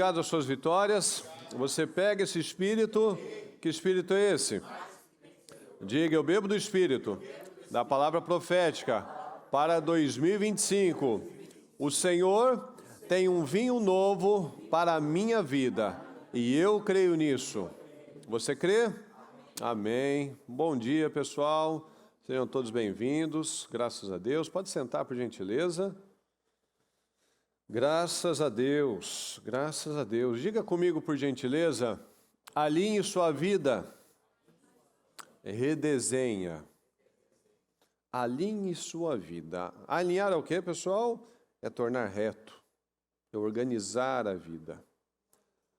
ligado às suas vitórias? Você pega esse espírito. Que espírito é esse? Diga, eu bebo do espírito da palavra profética para 2025. O Senhor tem um vinho novo para a minha vida e eu creio nisso. Você crê? Amém. Bom dia, pessoal. Sejam todos bem-vindos. Graças a Deus. Pode sentar, por gentileza. Graças a Deus, graças a Deus. Diga comigo, por gentileza, alinhe sua vida, redesenha. Alinhe sua vida. Alinhar é o quê, pessoal? É tornar reto, é organizar a vida.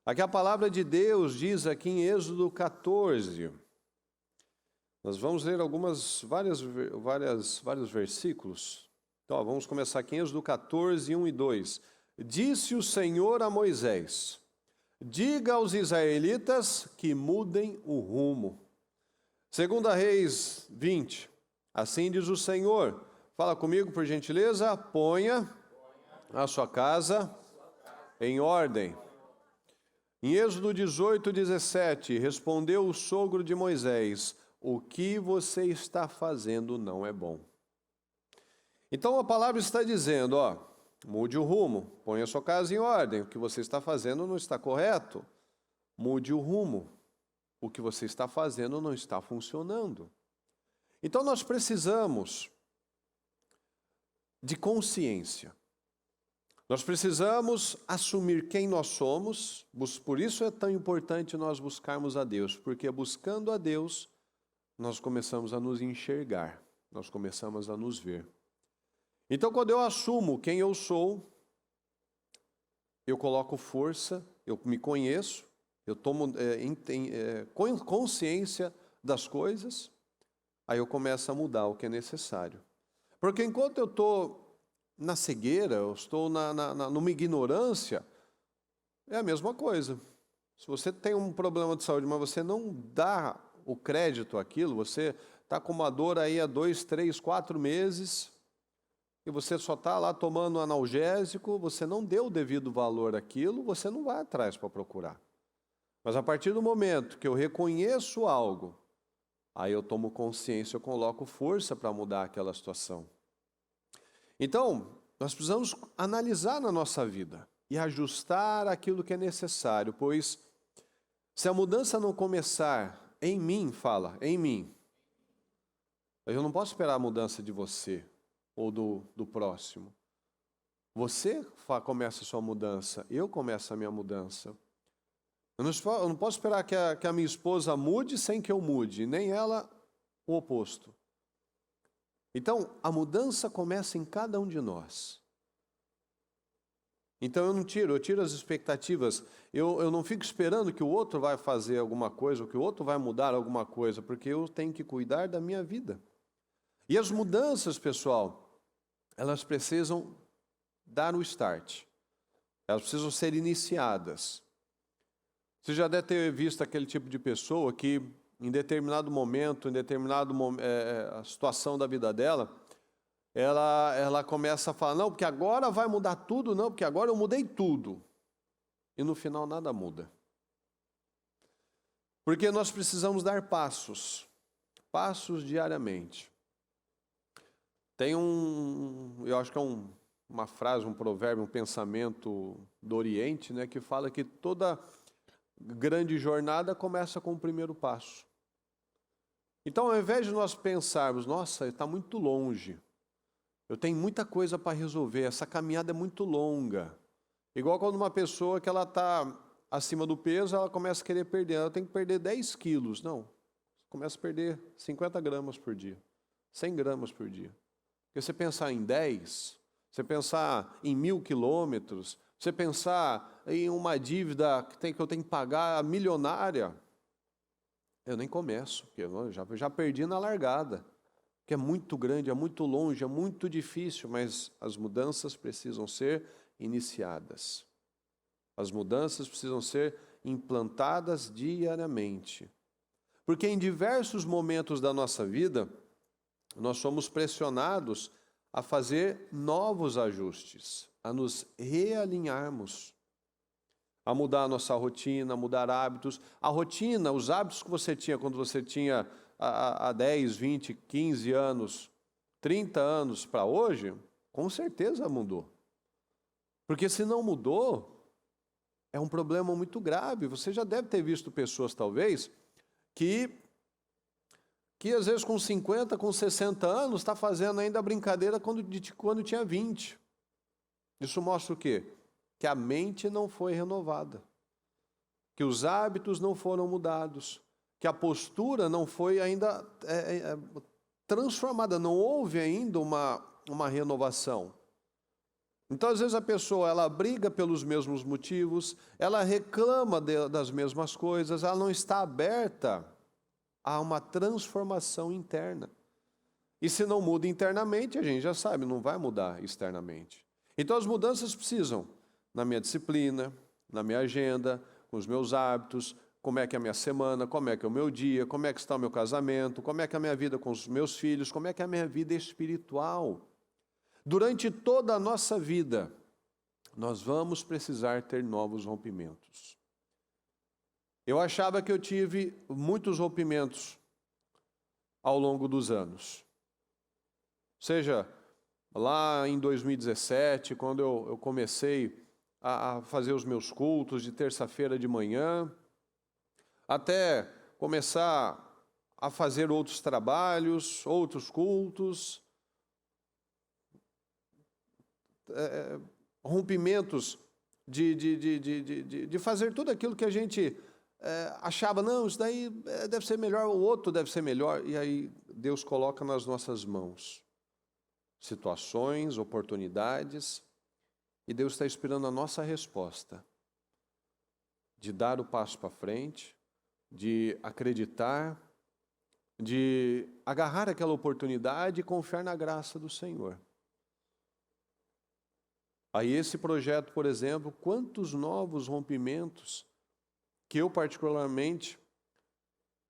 Aqui a palavra de Deus diz aqui em Êxodo 14. Nós vamos ler vários versículos. Então, vamos começar aqui em Êxodo 14, 1 e 2. Disse o Senhor a Moisés: diga aos israelitas que mudem o rumo. 2 Reis 20. Assim diz o Senhor. Fala comigo, por gentileza. Ponha a sua casa em ordem. Em Êxodo 18, 17. Respondeu o sogro de Moisés: o que você está fazendo não é bom. Então a palavra está dizendo, mude o rumo, ponha a sua casa em ordem. O que você está fazendo não está correto. Mude o rumo. O que você está fazendo não está funcionando. Então nós precisamos de consciência. Nós precisamos assumir quem nós somos. Por isso é tão importante nós buscarmos a Deus, porque buscando a Deus, nós começamos a nos enxergar, nós começamos a nos ver. Então, quando eu assumo quem eu sou, eu coloco força, eu me conheço, eu tomo consciência das coisas, aí eu começo a mudar o que é necessário. Porque enquanto eu estou na cegueira, eu estou numa ignorância, é a mesma coisa. Se você tem um problema de saúde, mas você não dá o crédito àquilo, você está com uma dor aí há 2, 3, 4 meses... e você só está lá tomando analgésico, você não deu o devido valor àquilo, você não vai atrás para procurar. Mas a partir do momento que eu reconheço algo, aí eu tomo consciência, eu coloco força para mudar aquela situação. Então, nós precisamos analisar na nossa vida e ajustar aquilo que é necessário, pois se a mudança não começar em mim, em mim, eu não posso esperar a mudança de você ou do próximo. Você começa a sua mudança, eu começo a minha mudança. Eu não posso esperar que a minha esposa mude sem que eu mude, nem ela o oposto. Então, a mudança começa em cada um de nós. Então eu tiro as expectativas, eu não fico esperando que o outro vai fazer alguma coisa, ou que o outro vai mudar alguma coisa, porque eu tenho que cuidar da minha vida. E as mudanças, pessoal, elas precisam dar o start. Elas precisam ser iniciadas. Você já deve ter visto aquele tipo de pessoa que, em determinado momento, a situação da vida dela, ela começa a falar, não, porque agora vai mudar tudo, não, porque agora eu mudei tudo. E no final nada muda. Porque nós precisamos dar passos diariamente. Tem eu acho que é uma frase, um provérbio, um pensamento do Oriente, né, que fala que toda grande jornada começa com o primeiro passo. Então, ao invés de nós pensarmos, nossa, está muito longe, eu tenho muita coisa para resolver, essa caminhada é muito longa. Igual quando uma pessoa que ela está acima do peso, ela começa a querer perder, ela tem que perder 10 quilos. Não, começa a perder 50 gramas por dia, 100 gramas por dia. Porque você pensar em 10, você pensar em 1.000 quilômetros, você pensar em uma dívida que eu tenho que pagar milionária, eu nem começo, porque eu já perdi na largada. Porque é muito grande, é muito longe, é muito difícil, mas as mudanças precisam ser iniciadas. As mudanças precisam ser implantadas diariamente. Porque em diversos momentos da nossa vida, nós somos pressionados a fazer novos ajustes, a nos realinharmos. a mudar a nossa rotina, a mudar hábitos. A rotina, os hábitos que você tinha quando você tinha há 10, 20, 15 anos, 30 anos para hoje, com certeza mudou. Porque se não mudou, é um problema muito grave. Você já deve ter visto pessoas, talvez, que às vezes com 50, com 60 anos, está fazendo ainda a brincadeira quando tinha 20. Isso mostra o quê? Que a mente não foi renovada, que os hábitos não foram mudados, que a postura não foi ainda transformada, não houve ainda uma renovação. Então, às vezes, a pessoa ela briga pelos mesmos motivos, ela reclama das mesmas coisas, ela não está aberta a uma transformação interna. E se não muda internamente, a gente já sabe, não vai mudar externamente. Então, as mudanças precisam na minha disciplina, na minha agenda, com os meus hábitos, como é que é a minha semana, como é que é o meu dia, como é que está o meu casamento, como é que é a minha vida com os meus filhos, como é que é a minha vida espiritual. Durante toda a nossa vida, nós vamos precisar ter novos rompimentos. Eu achava que eu tive muitos rompimentos ao longo dos anos. Seja lá em 2017, quando eu comecei a fazer os meus cultos de terça-feira de manhã, até começar a fazer outros trabalhos, outros cultos, rompimentos de fazer tudo aquilo que a gente achava, não, isso daí deve ser melhor, o outro deve ser melhor, e aí Deus coloca nas nossas mãos situações, oportunidades, e Deus está esperando a nossa resposta, de dar o passo para frente, de acreditar, de agarrar aquela oportunidade e confiar na graça do Senhor. Aí esse projeto, por exemplo, quantos novos rompimentos que eu particularmente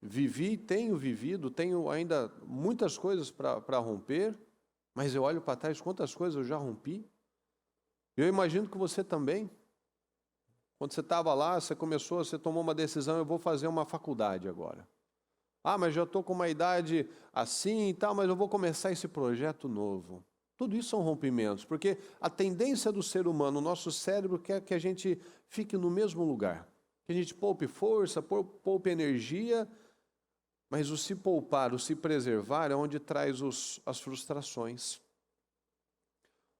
vivi, tenho vivido, tenho ainda muitas coisas para romper, mas eu olho para trás, quantas coisas eu já rompi. Eu imagino que você também. Quando você estava lá, você tomou uma decisão, eu vou fazer uma faculdade agora. Ah, mas já estou com uma idade assim e tal, mas eu vou começar esse projeto novo. Tudo isso são rompimentos, porque a tendência do ser humano, o nosso cérebro quer que a gente fique no mesmo lugar. Que a gente poupe força, poupe energia, mas o se poupar, o se preservar é onde traz as frustrações.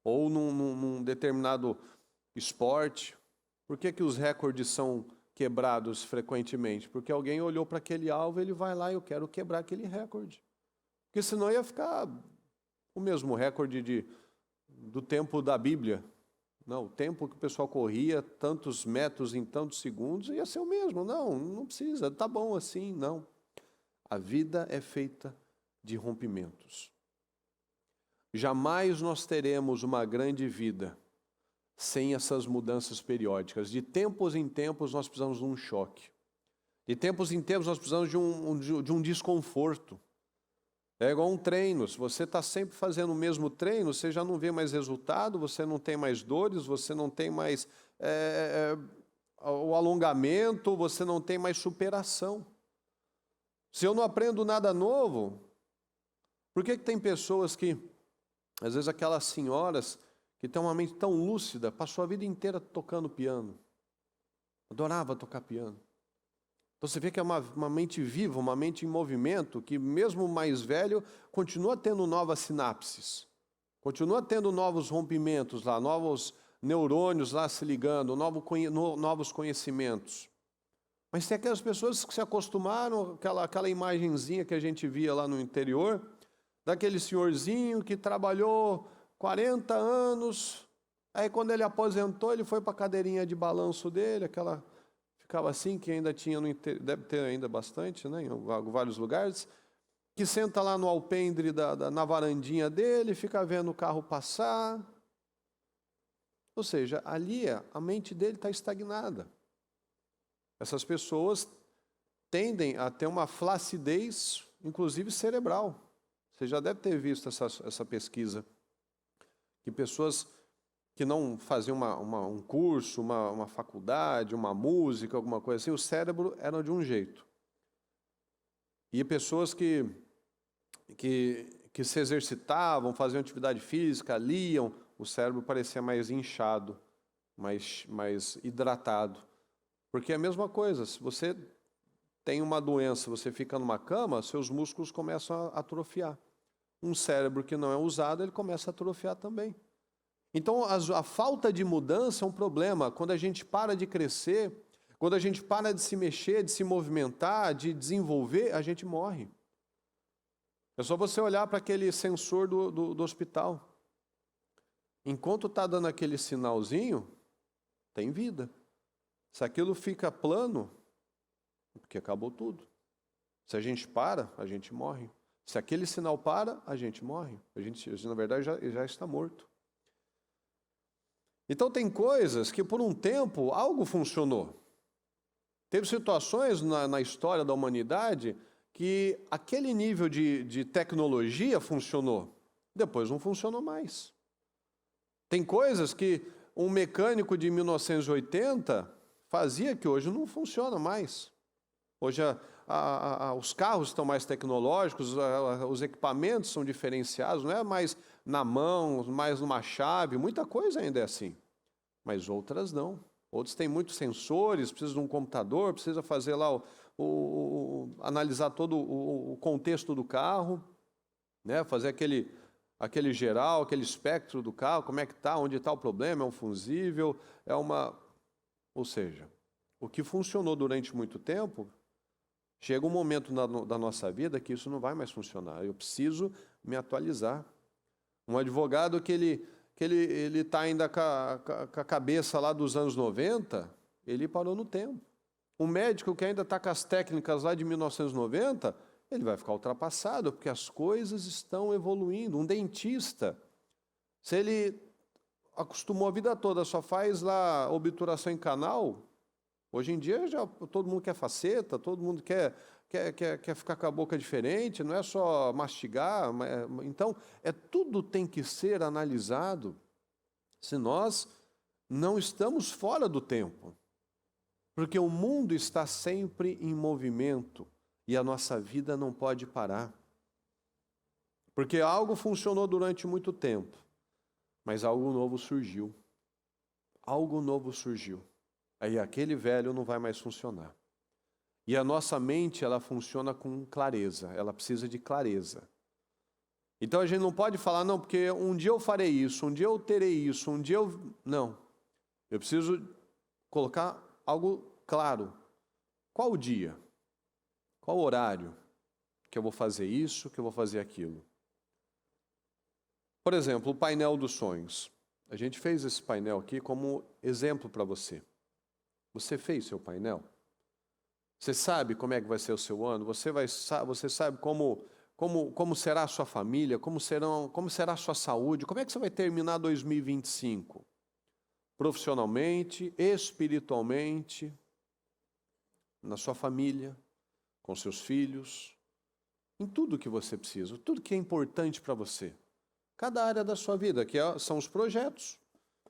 Ou num determinado esporte. Por que os recordes são quebrados frequentemente? Porque alguém olhou para aquele alvo e ele vai lá, eu quero quebrar aquele recorde. Porque senão ia ficar o mesmo recorde do tempo da Bíblia. Não, o tempo que o pessoal corria, tantos metros em tantos segundos, ia ser o mesmo. Não precisa, tá bom assim, não. A vida é feita de rompimentos. Jamais nós teremos uma grande vida sem essas mudanças periódicas. De tempos em tempos nós precisamos de um choque. De tempos em tempos nós precisamos de um desconforto. É igual um treino. Se você está sempre fazendo o mesmo treino, você já não vê mais resultado, você não tem mais dores, você não tem mais o alongamento, você não tem mais superação. Se eu não aprendo nada novo, por que tem pessoas que, às vezes aquelas senhoras que têm uma mente tão lúcida, passou a vida inteira tocando piano, adorava tocar piano. Então você vê que é uma mente viva, uma mente em movimento, que mesmo mais velho, continua tendo novas sinapses, continua tendo novos rompimentos lá, novos neurônios lá se ligando, novos conhecimentos. Mas tem aquelas pessoas que se acostumaram, aquela imagenzinha que a gente via lá no interior, daquele senhorzinho que trabalhou 40 anos, aí quando ele aposentou, ele foi para a cadeirinha de balanço dele, ficava assim, que ainda tinha, deve ter ainda bastante, né, em vários lugares, que senta lá no alpendre, na varandinha dele, fica vendo o carro passar. Ou seja, ali a mente dele está estagnada. Essas pessoas tendem a ter uma flacidez, inclusive cerebral. Você já deve ter visto essa pesquisa, que pessoas que não faziam um curso, uma faculdade, uma música, alguma coisa assim, o cérebro era de um jeito. E pessoas que se exercitavam, faziam atividade física, liam, o cérebro parecia mais inchado, mais hidratado. Porque é a mesma coisa, se você tem uma doença, você fica numa cama, seus músculos começam a atrofiar. Um cérebro que não é usado, ele começa a atrofiar também. Então, a falta de mudança é um problema. Quando a gente para de crescer, quando a gente para de se mexer, de se movimentar, de desenvolver, a gente morre. É só você olhar para aquele sensor do hospital. Enquanto está dando aquele sinalzinho, tem vida. Se aquilo fica plano, porque acabou tudo. Se a gente para, a gente morre. Se aquele sinal para, a gente morre. A gente, na verdade, já está morto. Então, tem coisas que, por um tempo, algo funcionou. Teve situações na história da humanidade que aquele nível de tecnologia funcionou. Depois não funcionou mais. Tem coisas que um mecânico de 1980 fazia que hoje não funciona mais. Hoje os carros estão mais tecnológicos, os equipamentos são diferenciados, não é mais na mão, mais numa chave, muita coisa ainda é assim. Mas outras não. Outros têm muitos sensores, precisa de um computador, precisa fazer lá analisar todo o contexto do carro, né? Fazer aquele geral, aquele espectro do carro, como é que está, onde está o problema, é um fusível, ou seja, o que funcionou durante muito tempo, chega um momento da nossa vida que isso não vai mais funcionar. Eu preciso me atualizar. Um advogado que ele está ainda com a cabeça lá dos anos 90, ele parou no tempo. Um médico que ainda está com as técnicas lá de 1990, ele vai ficar ultrapassado, porque as coisas estão evoluindo. Um dentista, se ele acostumou a vida toda, só faz lá obturação em canal, hoje em dia já todo mundo quer faceta, todo mundo quer ficar com a boca diferente, não é só mastigar. Então, tudo tem que ser analisado, se nós não estamos fora do tempo. Porque o mundo está sempre em movimento e a nossa vida não pode parar. Porque algo funcionou durante muito tempo, mas algo novo surgiu. Algo novo surgiu. Aí aquele velho não vai mais funcionar. E a nossa mente, ela funciona com clareza, ela precisa de clareza. Então a gente não pode falar, não, porque um dia eu farei isso, um dia eu terei isso, um dia eu... Não. Eu preciso colocar algo claro. Qual o dia? Qual o horário que eu vou fazer isso, que eu vou fazer aquilo? Por exemplo, o painel dos sonhos. A gente fez esse painel aqui como exemplo para você. Você fez seu painel? Você sabe como é que vai ser o seu ano? Você sabe como será a sua família? Como será a sua saúde? Como é que você vai terminar 2025? Profissionalmente, espiritualmente, na sua família, com seus filhos, em tudo que você precisa, tudo que é importante para você. Cada área da sua vida, que são os projetos.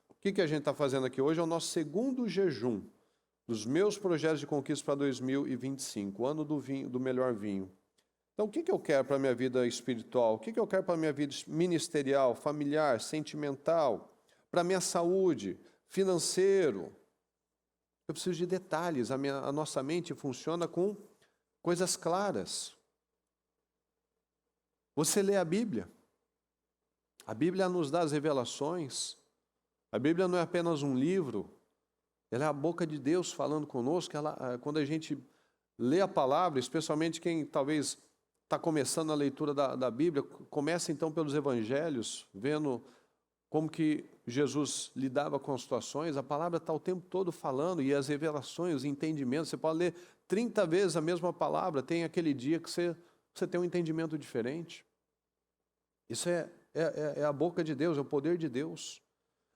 O que a gente está fazendo aqui hoje é o nosso segundo jejum dos meus projetos de conquista para 2025, o ano do melhor vinho. Então, o que eu quero para a minha vida espiritual? O que eu quero para a minha vida ministerial, familiar, sentimental, para a minha saúde, financeiro? Eu preciso de detalhes. A nossa mente funciona com coisas claras. Você lê a Bíblia. A Bíblia nos dá as revelações. A Bíblia não é apenas um livro. Ela é a boca de Deus falando conosco. Quando a gente lê a palavra, especialmente quem talvez está começando a leitura da Bíblia, começa então pelos evangelhos, vendo como que Jesus lidava com as situações. A palavra está o tempo todo falando, e as revelações, os entendimentos. Você pode ler 30 vezes a mesma palavra, tem aquele dia que você tem um entendimento diferente. Isso é a boca de Deus, é o poder de Deus.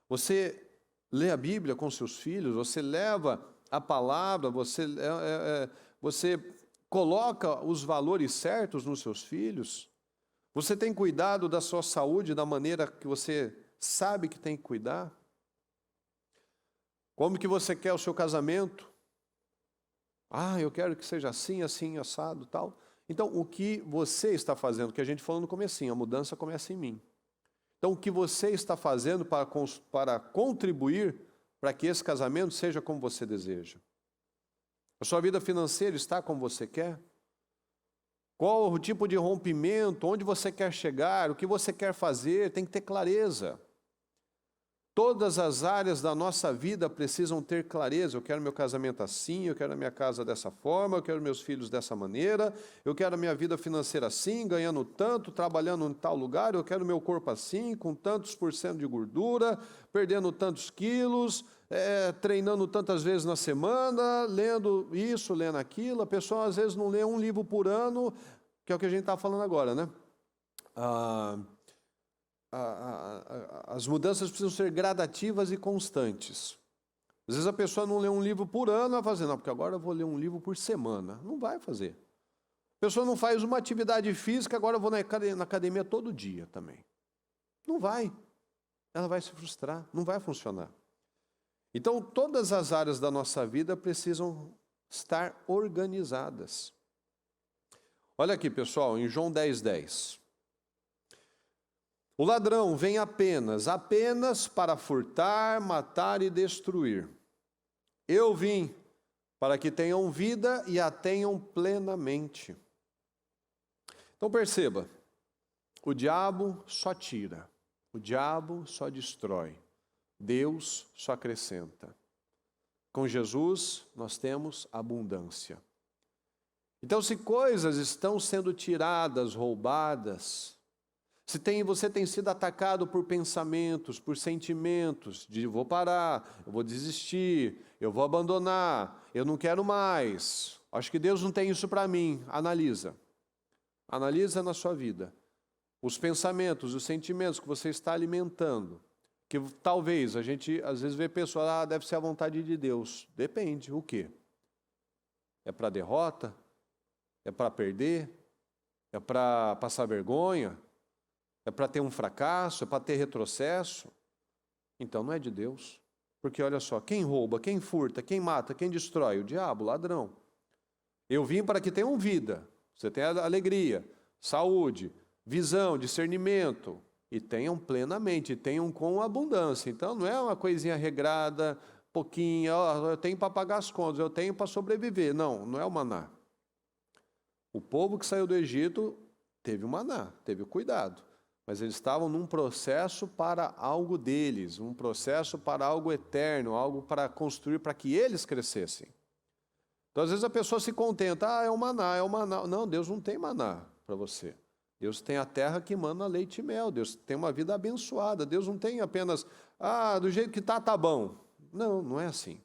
Você lê a Bíblia com seus filhos, você leva a palavra, você coloca os valores certos nos seus filhos, você tem cuidado da sua saúde da maneira que você sabe que tem que cuidar. Como que você quer o seu casamento? Ah, eu quero que seja assim, assim, assado, tal. Então, o que você está fazendo, que a gente falou no comecinho, a mudança começa em mim. Então, o que você está fazendo para contribuir para que esse casamento seja como você deseja? A sua vida financeira está como você quer? Qual o tipo de rompimento, onde você quer chegar, o que você quer fazer, tem que ter clareza. Todas as áreas da nossa vida precisam ter clareza. Eu quero meu casamento assim, eu quero a minha casa dessa forma, eu quero meus filhos dessa maneira, eu quero a minha vida financeira assim, ganhando tanto, trabalhando em tal lugar, eu quero meu corpo assim, com tantos por cento de gordura, perdendo tantos quilos, treinando tantas vezes na semana, lendo isso, lendo aquilo. A pessoa às vezes não lê um livro por ano, que é o que a gente está falando agora, né? As mudanças precisam ser gradativas e constantes. Às vezes a pessoa não lê um livro por ano, vai fazer, não, porque agora eu vou ler um livro por semana. Não vai fazer. A pessoa não faz uma atividade física, agora eu vou na academia todo dia também. Não vai. Ela vai se frustrar, não vai funcionar. Então, todas as áreas da nossa vida precisam estar organizadas. Olha aqui, pessoal, em João 10:10. O ladrão vem apenas para furtar, matar e destruir. Eu vim para que tenham vida e a tenham plenamente. Então perceba, o diabo só tira, o diabo só destrói, Deus só acrescenta. Com Jesus nós temos abundância. Então, se coisas estão sendo tiradas, roubadas, se você tem sido atacado por pensamentos, por sentimentos, de vou parar, eu vou desistir, eu vou abandonar, eu não quero mais, acho que Deus não tem isso para mim, analisa. Analisa na sua vida os pensamentos, os sentimentos que você está alimentando, que talvez a gente às vezes vê pessoas, deve ser a vontade de Deus. Depende, o quê? É para derrota? É para perder? É para passar vergonha? É para ter um fracasso? É para ter retrocesso? Então não é de Deus. Porque olha só, quem rouba, quem furta, quem mata, quem destrói? O diabo, o ladrão. Eu vim para que tenham vida. Você tenha alegria, saúde, visão, discernimento. E tenham plenamente, tenham com abundância. Então não é uma coisinha regrada, pouquinho, eu tenho para pagar as contas, eu tenho para sobreviver. Não, não é o maná. O povo que saiu do Egito teve o maná, teve o cuidado. Mas eles estavam num processo para algo deles, um processo para algo eterno, algo para construir, para que eles crescessem. Então, às vezes a pessoa se contenta, é o maná, é o maná. Não, Deus não tem maná para você. Deus tem a terra que mana leite e mel, Deus tem uma vida abençoada. Deus não tem apenas, do jeito que está, tá bom. Não, não é assim.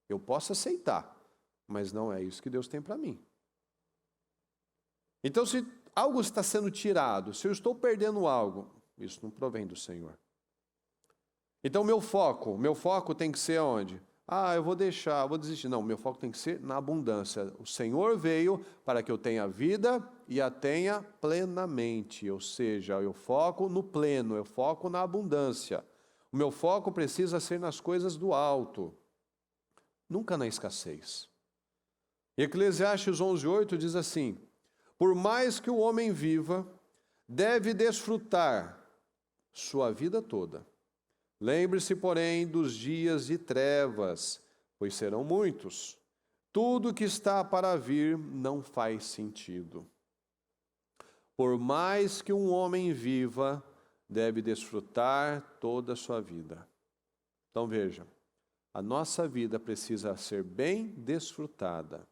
Eu posso aceitar, mas não é isso que Deus tem para mim. Então, se algo está sendo tirado, se eu estou perdendo algo, isso não provém do Senhor. Então, meu foco tem que ser onde? Eu vou deixar, vou desistir. Não, meu foco tem que ser na abundância. O Senhor veio para que eu tenha vida e a tenha plenamente. Ou seja, eu foco no pleno, eu foco na abundância. O meu foco precisa ser nas coisas do alto, nunca na escassez. E Eclesiastes 11:8 diz assim: por mais que o homem viva, deve desfrutar sua vida toda. Lembre-se, porém, dos dias de trevas, pois serão muitos. Tudo que está para vir não faz sentido. Por mais que um homem viva, deve desfrutar toda a sua vida. Então veja, a nossa vida precisa ser bem desfrutada.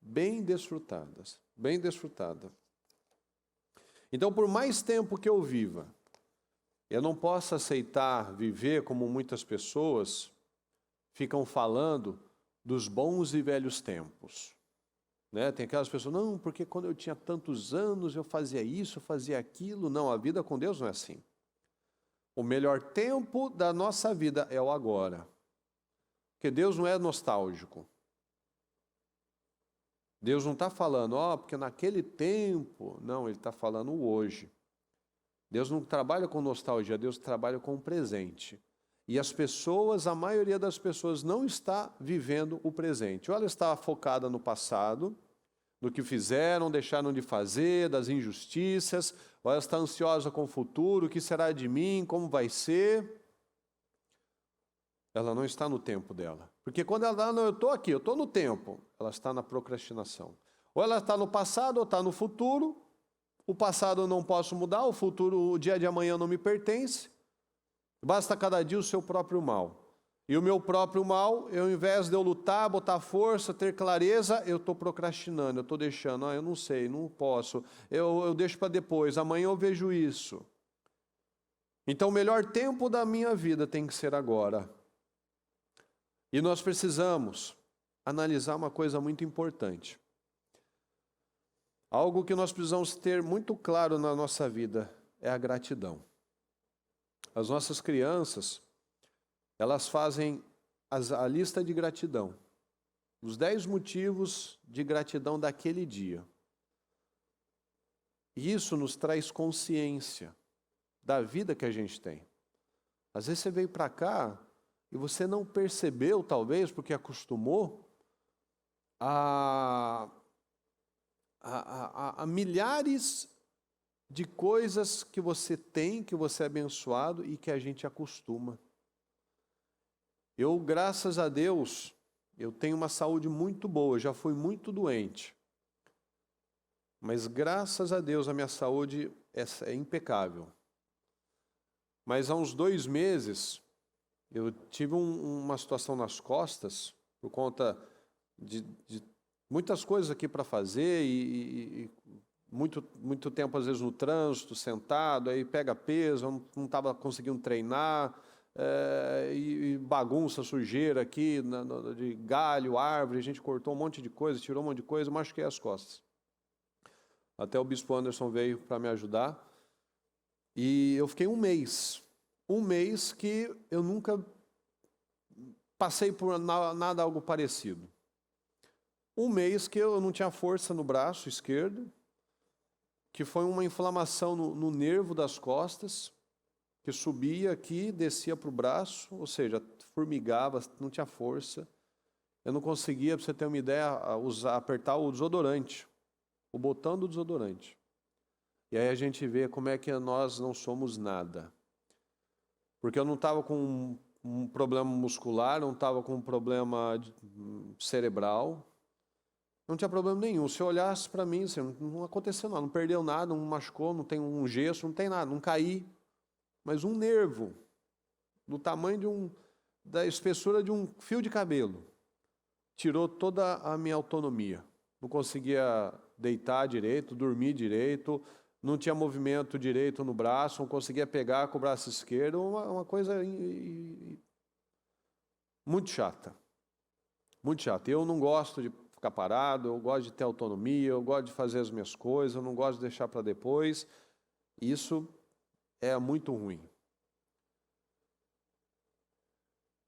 Bem desfrutadas. Bem desfrutada. Então, por mais tempo que eu viva, eu não posso aceitar viver como muitas pessoas ficam falando dos bons e velhos tempos. Né? Tem aquelas pessoas, não, porque quando eu tinha tantos anos eu fazia isso, eu fazia aquilo. Não, a vida com Deus não é assim. O melhor tempo da nossa vida é o agora. Porque Deus não é nostálgico. Deus não está falando, porque naquele tempo. Não, Ele está falando hoje. Deus não trabalha com nostalgia, Deus trabalha com o presente. E as pessoas, a maioria das pessoas não está vivendo o presente. Ou ela está focada no passado, no que fizeram, deixaram de fazer, das injustiças, ou ela está ansiosa com o futuro, o que será de mim, como vai ser. Ela não está no tempo dela. Porque quando ela fala, não, eu estou aqui, eu estou no tempo, ela está na procrastinação. Ou ela está no passado, ou está no futuro. O passado eu não posso mudar, o futuro, o dia de amanhã não me pertence. Basta cada dia o seu próprio mal. E o meu próprio mal, ao invés de eu lutar, botar força, ter clareza, eu estou procrastinando, eu estou deixando. Eu não sei, não posso, eu deixo para depois, amanhã eu vejo isso. Então o melhor tempo da minha vida tem que ser agora. E nós precisamos analisar uma coisa muito importante. Algo que nós precisamos ter muito claro na nossa vida é a gratidão. As nossas crianças, elas fazem a lista de gratidão. Os 10 motivos de gratidão daquele dia. E isso nos traz consciência da vida que a gente tem. Às vezes você veio para cá e você não percebeu, talvez, porque acostumou a milhares de coisas que você tem, que você é abençoado e que a gente acostuma. Eu, graças a Deus, eu tenho uma saúde muito boa, já fui muito doente. Mas graças a Deus a minha saúde é impecável. Mas há uns 2 meses, eu tive uma situação nas costas, por conta de muitas coisas aqui para fazer e muito tempo, às vezes, no trânsito, sentado, aí pega peso, eu não estava conseguindo treinar, e bagunça, sujeira aqui, de galho, árvore, a gente cortou um monte de coisa, tirou um monte de coisa, machuquei as costas. Até o bispo Anderson veio para me ajudar, e eu fiquei um mês que eu nunca passei por nada algo parecido. Um mês que eu não tinha força no braço esquerdo, que foi uma inflamação no nervo das costas, que subia aqui, descia para o braço, ou seja, formigava, não tinha força. Eu não conseguia, para você ter uma ideia, apertar o desodorante, o botão do desodorante. E aí a gente vê como é que nós não somos nada. Porque eu não estava com um problema muscular, não estava com um problema cerebral, não tinha problema nenhum. Se eu olhasse para mim, assim, não aconteceu nada, não perdeu nada, não machucou, não tem um gesso, não tem nada, não caí. Mas um nervo, do tamanho da espessura de um fio de cabelo, tirou toda a minha autonomia. Não conseguia deitar direito, dormir direito, não tinha movimento direito no braço, não conseguia pegar com o braço esquerdo, uma coisa muito chata. Muito chata. Eu não gosto de ficar parado, eu gosto de ter autonomia, eu gosto de fazer as minhas coisas, eu não gosto de deixar para depois. Isso é muito ruim.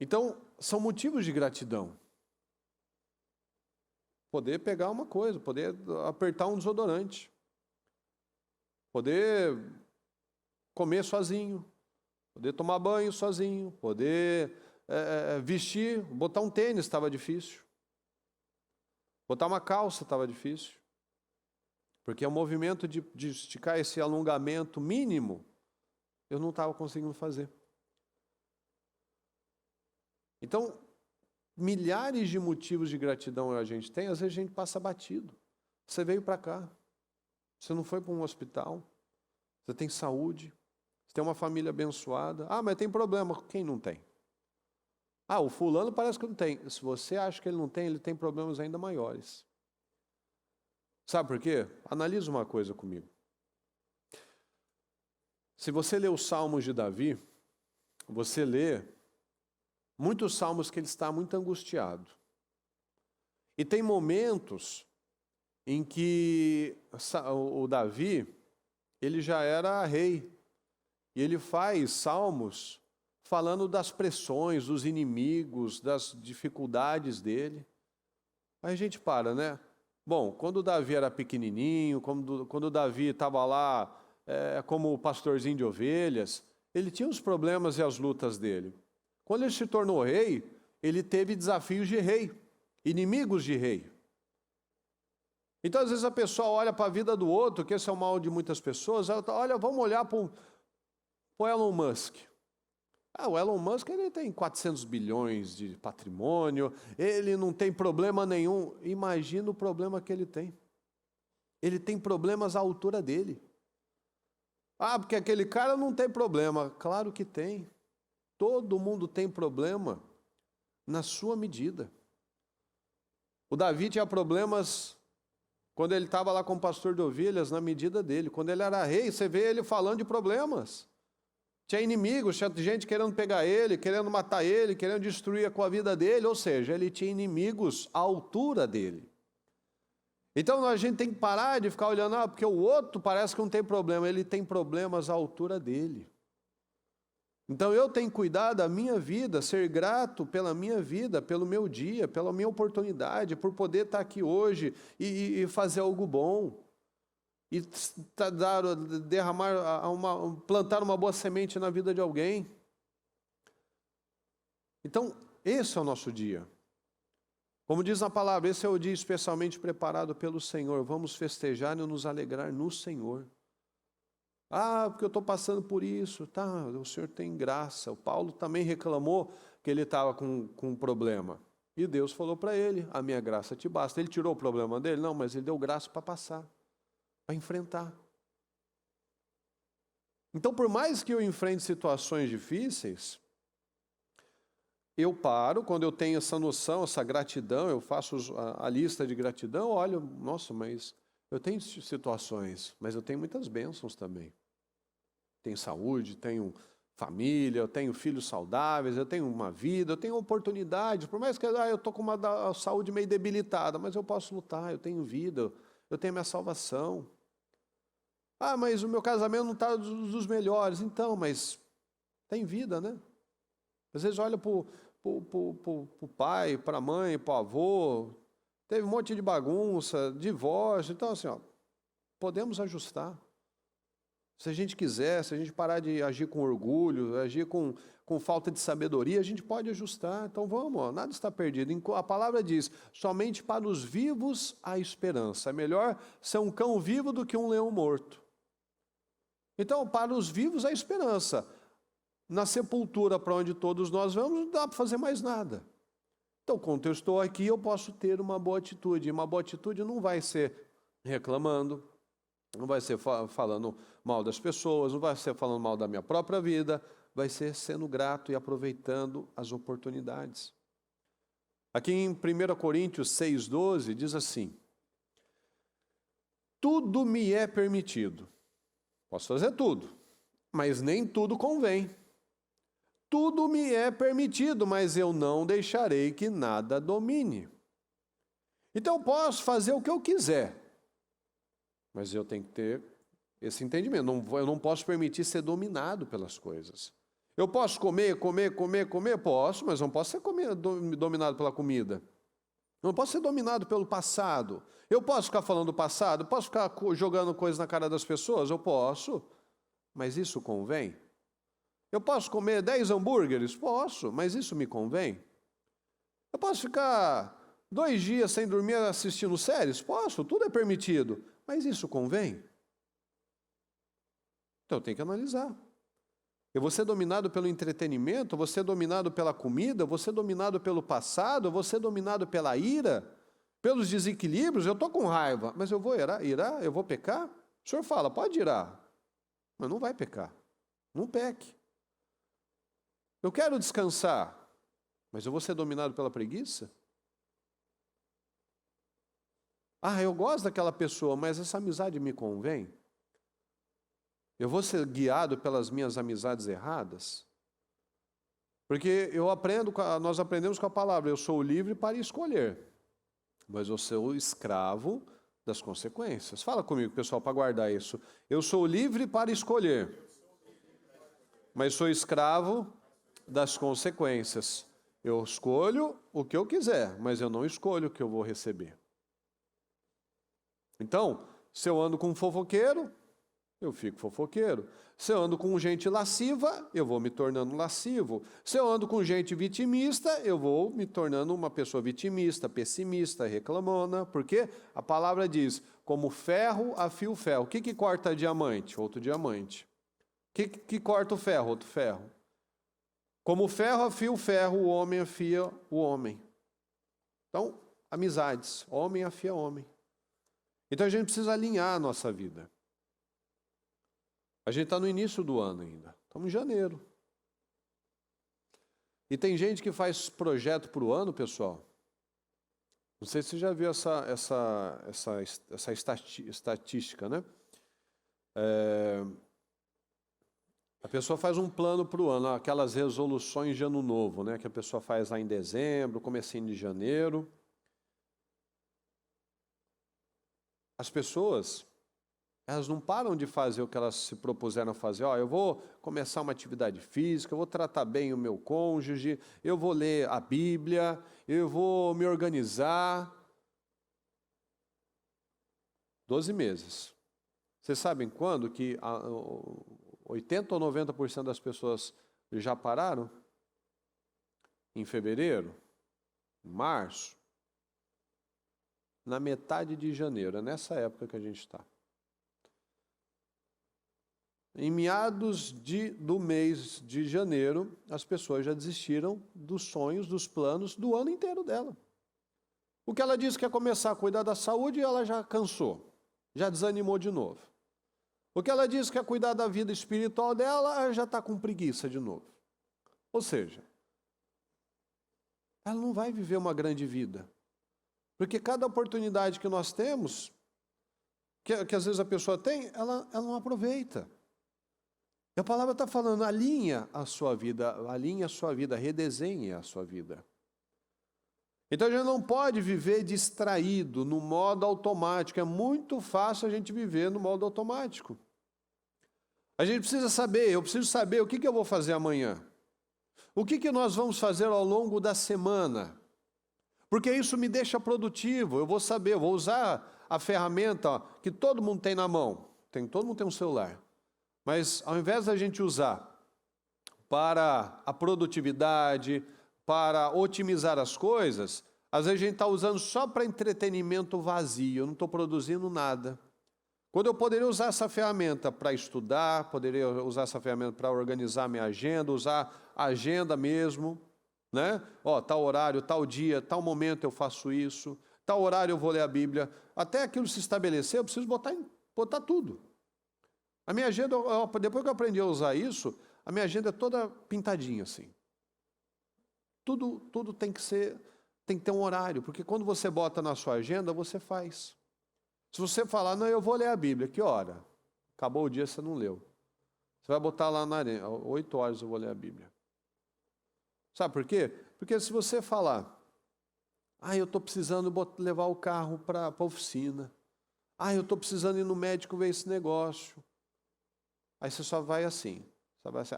Então, são motivos de gratidão. Poder pegar uma coisa, poder apertar um desodorante, poder comer sozinho, poder tomar banho sozinho, poder vestir, botar um tênis estava difícil, botar uma calça estava difícil, porque o movimento de esticar esse alongamento mínimo, eu não estava conseguindo fazer. Então, milhares de motivos de gratidão a gente tem, às vezes a gente passa batido. Você veio para cá, você não foi para um hospital, você tem saúde, você tem uma família abençoada. Ah, mas tem problema. Quem não tem? Ah, o fulano parece que não tem. Se você acha que ele tem problemas ainda maiores. Sabe por quê? Analisa uma coisa comigo. Se você lê os Salmos de Davi, você lê muitos salmos que ele está muito angustiado. E tem momentos em que o Davi, ele já era rei. E ele faz salmos falando das pressões, dos inimigos, das dificuldades dele. Aí a gente para, né? Bom, quando o Davi era pequenininho, quando o Davi estava lá como pastorzinho de ovelhas, ele tinha os problemas e as lutas dele. Quando ele se tornou rei, ele teve desafios de rei, inimigos de rei. Então, às vezes, a pessoa olha para a vida do outro, que esse é o mal de muitas pessoas, olha, vamos olhar para o Elon Musk. O Elon Musk ele tem 400 bilhões de patrimônio, ele não tem problema nenhum. Imagina o problema que ele tem. Ele tem problemas à altura dele. Porque aquele cara não tem problema. Claro que tem. Todo mundo tem problema na sua medida. O Davi tinha problemas quando ele estava lá como pastor de ovelhas, na medida dele. Quando ele era rei, você vê ele falando de problemas. Tinha inimigos, tinha gente querendo pegar ele, querendo matar ele, querendo destruir com a vida dele. Ou seja, ele tinha inimigos à altura dele. Então a gente tem que parar de ficar olhando, porque o outro parece que não tem problema. Ele tem problemas à altura dele. Então eu tenho que cuidar da minha vida, ser grato pela minha vida, pelo meu dia, pela minha oportunidade, por poder estar aqui hoje e fazer algo bom. E plantar uma boa semente na vida de alguém. Então, esse é o nosso dia. Como diz na palavra, esse é o dia especialmente preparado pelo Senhor. Vamos festejar e nos alegrar no Senhor. Porque eu estou passando por isso. O Senhor tem graça. O Paulo também reclamou que ele estava com um problema. E Deus falou para ele, a minha graça te basta. Ele tirou o problema dele? Não, mas ele deu graça para passar, para enfrentar. Então, por mais que eu enfrente situações difíceis, eu paro, quando eu tenho essa noção, essa gratidão, eu faço a lista de gratidão, olho, nossa, mas eu tenho situações, mas eu tenho muitas bênçãos também. Tenho saúde, tenho família, eu tenho filhos saudáveis, eu tenho uma vida, eu tenho oportunidades, por mais que eu estou com uma saúde meio debilitada, mas eu posso lutar, eu tenho vida, eu tenho minha salvação. Mas o meu casamento não está dos melhores. Então, mas tem vida, né? Às vezes olha para o pai, para a mãe, para o avô, teve um monte de bagunça, divórcio. Então, assim, podemos ajustar. Se a gente quiser, se a gente parar de agir com orgulho, agir com falta de sabedoria, a gente pode ajustar. Então vamos, nada está perdido. A palavra diz, somente para os vivos há esperança. É melhor ser um cão vivo do que um leão morto. Então, para os vivos há esperança. Na sepultura para onde todos nós vamos, não dá para fazer mais nada. Então, quando eu estou aqui, eu posso ter uma boa atitude. E uma boa atitude não vai ser reclamando, não vai ser falando mal das pessoas, não vai ser falando mal da minha própria vida, vai ser sendo grato e aproveitando as oportunidades. Aqui em 1 Coríntios 6,12 diz assim, tudo me é permitido. Posso fazer tudo, mas nem tudo convém. Tudo me é permitido, mas eu não deixarei que nada domine. Então eu posso fazer o que eu quiser, mas eu tenho que ter esse entendimento. Eu não posso permitir ser dominado pelas coisas. Eu posso comer? Posso, mas não posso ser dominado pela comida. Não posso ser dominado pelo passado. Eu posso ficar falando do passado? Posso ficar jogando coisas na cara das pessoas? Eu posso, mas isso convém? Eu posso comer 10 hambúrgueres? Posso, mas isso me convém? Eu posso ficar 2 dias sem dormir assistindo séries? Posso, tudo é permitido, mas isso convém? Então eu tenho que analisar. Eu vou ser dominado pelo entretenimento, eu vou ser dominado pela comida, eu vou ser dominado pelo passado, eu vou ser dominado pela ira, pelos desequilíbrios. Eu estou com raiva, mas eu vou irar, eu vou pecar? O senhor fala, pode irar, mas não vai pecar, não peque. Eu quero descansar, mas eu vou ser dominado pela preguiça? Eu gosto daquela pessoa, mas essa amizade me convém? Eu vou ser guiado pelas minhas amizades erradas? Porque nós aprendemos com a palavra, eu sou livre para escolher, mas eu sou escravo das consequências. Fala comigo, pessoal, para guardar isso. Eu sou livre para escolher, mas sou escravo das consequências. Eu escolho o que eu quiser, mas eu não escolho o que eu vou receber. Então, se eu ando com um fofoqueiro, eu fico fofoqueiro. Se eu ando com gente lasciva, eu vou me tornando lascivo. Se eu ando com gente vitimista, eu vou me tornando uma pessoa vitimista, pessimista, reclamona. Porque a palavra diz, como ferro afia o ferro. O que corta diamante? Outro diamante. O que corta o ferro? Outro ferro. Como o ferro afia o ferro, o homem afia o homem. Então, amizades. Homem afia homem. Então a gente precisa alinhar a nossa vida. A gente está no início do ano ainda. Estamos em janeiro. E tem gente que faz projeto para o ano, pessoal. Não sei se você já viu essa estatística, né? A pessoa faz um plano para o ano, aquelas resoluções de ano novo, né? Que a pessoa faz lá em dezembro, comecinho de janeiro. As pessoas, elas não param de fazer o que elas se propuseram a fazer. Eu vou começar uma atividade física, eu vou tratar bem o meu cônjuge, eu vou ler a Bíblia, eu vou me organizar. 12 meses. Vocês sabem quando que 80 ou 90% das pessoas já pararam? Em fevereiro? Em março? Na metade de janeiro, é nessa época que a gente está. Em meados do mês de janeiro, as pessoas já desistiram dos sonhos, dos planos do ano inteiro dela. O que ela disse que ia começar a cuidar da saúde, ela já cansou, já desanimou de novo. O que ela disse que ia cuidar da vida espiritual dela, ela já está com preguiça de novo. Ou seja, ela não vai viver uma grande vida. Porque cada oportunidade que nós temos, que às vezes a pessoa tem, ela não aproveita. E a palavra está falando, alinha a sua vida, redesenhe a sua vida. Então a gente não pode viver distraído no modo automático. É muito fácil a gente viver no modo automático. A gente precisa saber, eu preciso saber o que eu vou fazer amanhã. O que nós vamos fazer ao longo da semana. Porque isso me deixa produtivo, eu vou saber, eu vou usar a ferramenta que todo mundo tem na mão. Todo mundo tem um celular. Mas ao invés da gente usar para a produtividade, para otimizar as coisas, às vezes a gente está usando só para entretenimento vazio, eu não estou produzindo nada. Quando eu poderia usar essa ferramenta para estudar, poderia usar essa ferramenta para organizar minha agenda, usar a agenda mesmo, né? Tal horário, tal dia, tal momento eu faço isso, tal horário eu vou ler a Bíblia. Até aquilo se estabelecer, eu preciso botar tudo. A minha agenda, depois que eu aprendi a usar isso, a minha agenda é toda pintadinha assim. Tudo tem que ter um horário, porque quando você bota na sua agenda, você faz. Se você falar, não, eu vou ler a Bíblia, que hora? Acabou o dia, você não leu. Você vai botar lá na arena, 8 horas eu vou ler a Bíblia. Sabe por quê? Porque se você falar, eu estou precisando levar o carro para a oficina. Eu estou precisando ir no médico ver esse negócio. Aí você só vai assim,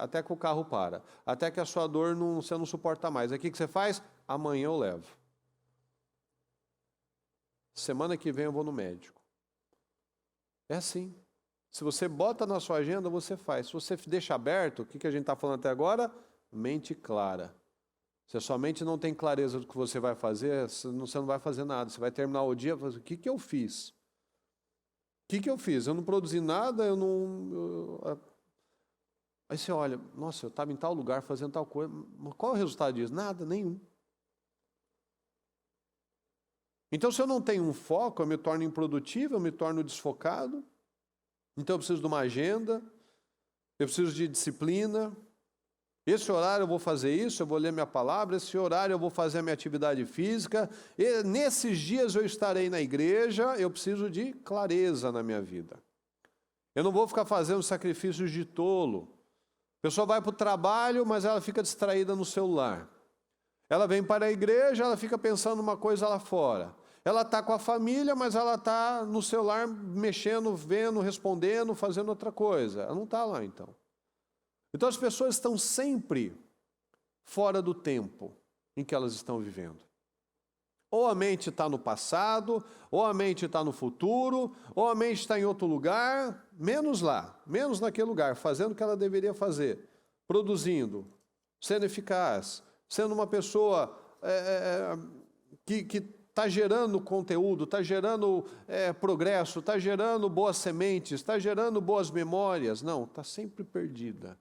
até que o carro para, até que a sua dor você não suporta mais. Aí o que você faz? Amanhã eu levo. Semana que vem eu vou no médico. É assim. Se você bota na sua agenda, você faz. Se você deixa aberto, o que a gente está falando até agora? Mente clara. Se a sua mente não tem clareza do que você vai fazer, você não vai fazer nada. Você vai terminar o dia e falar, o que eu fiz? O que eu fiz? Eu não produzi nada, Aí você olha, nossa, eu estava em tal lugar fazendo tal coisa. Mas qual é o resultado disso? Nada, nenhum. Então, se eu não tenho um foco, eu me torno improdutivo, eu me torno desfocado. Então, eu preciso de uma agenda, eu preciso de disciplina. Esse horário eu vou fazer isso, eu vou ler minha palavra, esse horário eu vou fazer a minha atividade física. E nesses dias eu estarei na igreja, eu preciso de clareza na minha vida. Eu não vou ficar fazendo sacrifícios de tolo. A pessoa vai para o trabalho, mas ela fica distraída no celular. Ela vem para a igreja, ela fica pensando uma coisa lá fora. Ela está com a família, mas ela está no celular mexendo, vendo, respondendo, fazendo outra coisa. Ela não está lá, então. Então as pessoas estão sempre fora do tempo em que elas estão vivendo. Ou a mente está no passado, ou a mente está no futuro, ou a mente está em outro lugar, menos lá, menos naquele lugar, fazendo o que ela deveria fazer, produzindo, sendo eficaz, sendo uma pessoa que está gerando conteúdo, está gerando progresso, está gerando boas sementes, está gerando boas memórias. Não, está sempre perdida.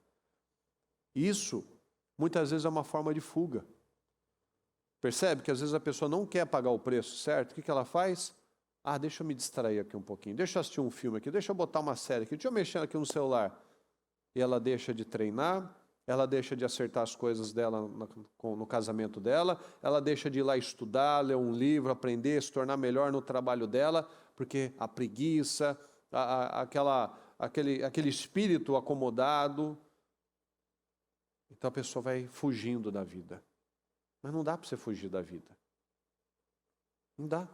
Isso, muitas vezes, é uma forma de fuga. Percebe que às vezes a pessoa não quer pagar o preço, certo? O que ela faz? Deixa eu me distrair aqui um pouquinho, deixa eu assistir um filme aqui, deixa eu botar uma série aqui, deixa eu mexer aqui no celular. E ela deixa de treinar, ela deixa de acertar as coisas dela no casamento dela, ela deixa de ir lá estudar, ler um livro, aprender, se tornar melhor no trabalho dela, porque a preguiça, aquele espírito acomodado. Então a pessoa vai fugindo da vida. Mas não dá para você fugir da vida. Não dá.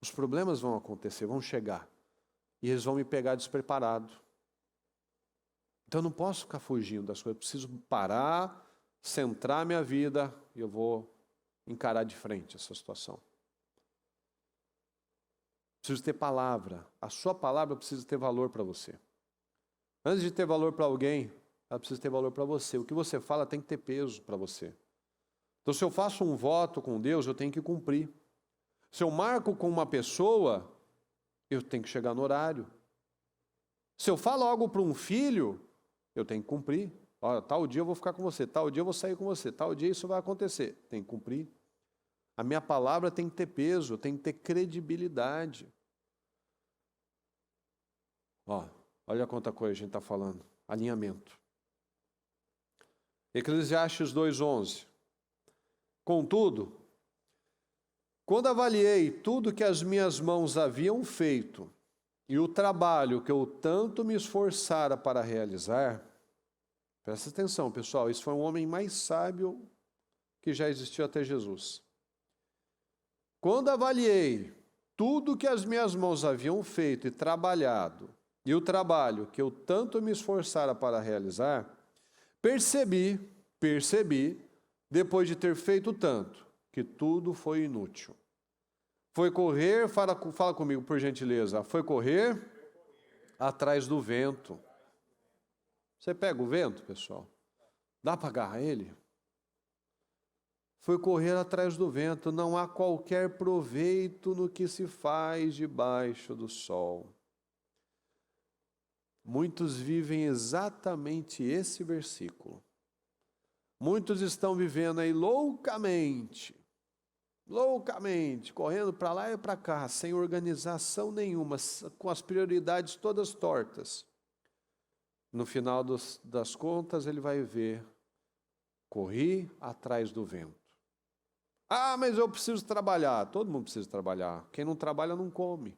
Os problemas vão acontecer, vão chegar. E eles vão me pegar despreparado. Então eu não posso ficar fugindo das coisas. Eu preciso parar, centrar minha vida e eu vou encarar de frente essa situação. Preciso ter palavra. A sua palavra precisa ter valor para você. Antes de ter valor para alguém, ela precisa ter valor para você. O que você fala tem que ter peso para você. Então, se eu faço um voto com Deus, eu tenho que cumprir. Se eu marco com uma pessoa, eu tenho que chegar no horário. Se eu falo algo para um filho, eu tenho que cumprir. Olha, tal dia eu vou ficar com você, tal dia eu vou sair com você, tal dia isso vai acontecer. Tem que cumprir. A minha palavra tem que ter peso, tem que ter credibilidade. Olha quanta coisa a gente está falando. Alinhamento. Eclesiastes 2:11. Contudo, quando avaliei tudo que as minhas mãos haviam feito e o trabalho que eu tanto me esforçara para realizar, presta atenção, pessoal, esse foi um homem mais sábio que já existiu até Jesus. Quando avaliei tudo que as minhas mãos haviam feito e trabalhado, e o trabalho que eu tanto me esforçara para realizar, percebi, depois de ter feito tanto, que tudo foi inútil. Foi correr, fala comigo por gentileza, foi correr atrás do vento. Você pega o vento, pessoal? Dá para agarrar ele? Foi correr atrás do vento, não há qualquer proveito no que se faz debaixo do sol. Muitos vivem exatamente esse versículo. Muitos estão vivendo aí loucamente, correndo para lá e para cá, sem organização nenhuma, com as prioridades todas tortas. No final das contas, ele vai ver, corri atrás do vento. Mas eu preciso trabalhar. Todo mundo precisa trabalhar. Quem não trabalha não come.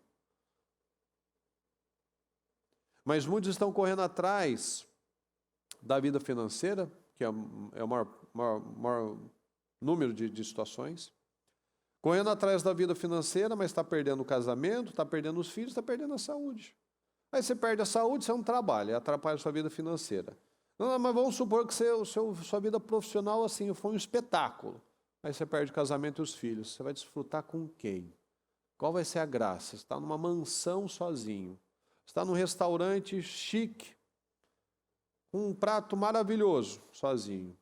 Mas muitos estão correndo atrás da vida financeira, que é o maior número de situações. Correndo atrás da vida financeira, mas está perdendo o casamento, está perdendo os filhos, está perdendo a saúde. Aí você perde a saúde, você não trabalha, atrapalha a sua vida financeira. Não, mas vamos supor que sua vida profissional assim foi um espetáculo. Aí você perde o casamento e os filhos. Você vai desfrutar com quem? Qual vai ser a graça? Você está numa mansão sozinho. Você está num restaurante chique, um prato maravilhoso, sozinho.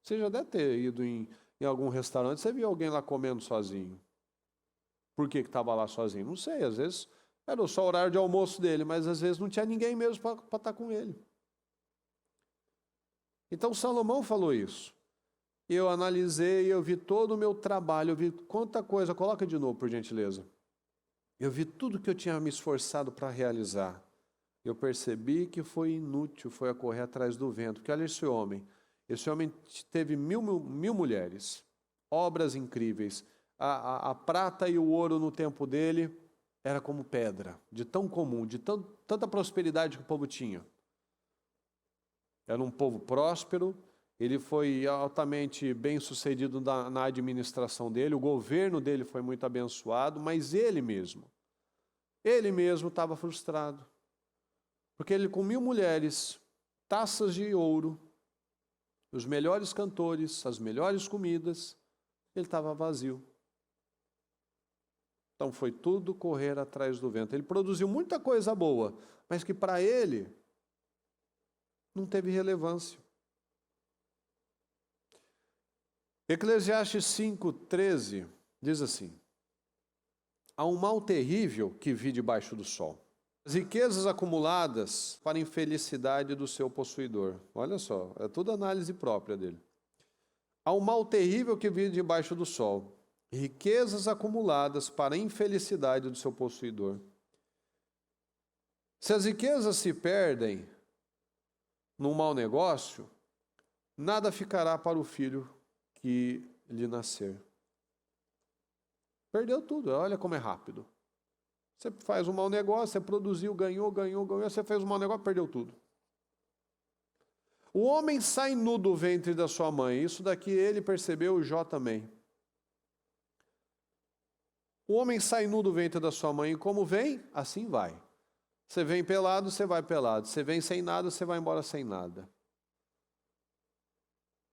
Você já deve ter ido em algum restaurante, você viu alguém lá comendo sozinho. Por que estava lá sozinho? Não sei, às vezes era só o horário de almoço dele, mas às vezes não tinha ninguém mesmo para estar com ele. Então Salomão falou isso. Eu analisei, eu vi todo o meu trabalho, eu vi quanta coisa, coloca de novo por gentileza. Eu vi tudo que eu tinha me esforçado para realizar. Eu percebi que foi inútil, foi a correr atrás do vento. Porque olha esse homem teve mil mulheres, obras incríveis. A prata e o ouro no tempo dele era como pedra, de tão comum, de tanta prosperidade que o povo tinha. Era um povo próspero, ele foi altamente bem sucedido na administração dele, o governo dele foi muito abençoado, mas ele mesmo estava frustrado. Porque ele com 1000 mulheres, taças de ouro, os melhores cantores, as melhores comidas, ele estava vazio. Então foi tudo correr atrás do vento. Ele produziu muita coisa boa, mas que para ele não teve relevância. Eclesiastes 5:13 diz assim: há um mal terrível que vi debaixo do sol. As riquezas acumuladas para a infelicidade do seu possuidor. Olha só, é tudo análise própria dele. Há um mal terrível que vi debaixo do sol. Riquezas acumuladas para a infelicidade do seu possuidor. Se as riquezas se perdem num mau negócio, nada ficará para o filho que lhe nascer. Perdeu tudo, olha como é rápido. Você faz um mau negócio, você produziu, ganhou, você fez um mau negócio, perdeu tudo. O homem sai nu do ventre da sua mãe, isso daqui ele percebeu, Jó também. O homem sai nu do ventre da sua mãe, e como vem, assim vai. Você vem pelado, você vai pelado. Você vem sem nada, você vai embora sem nada.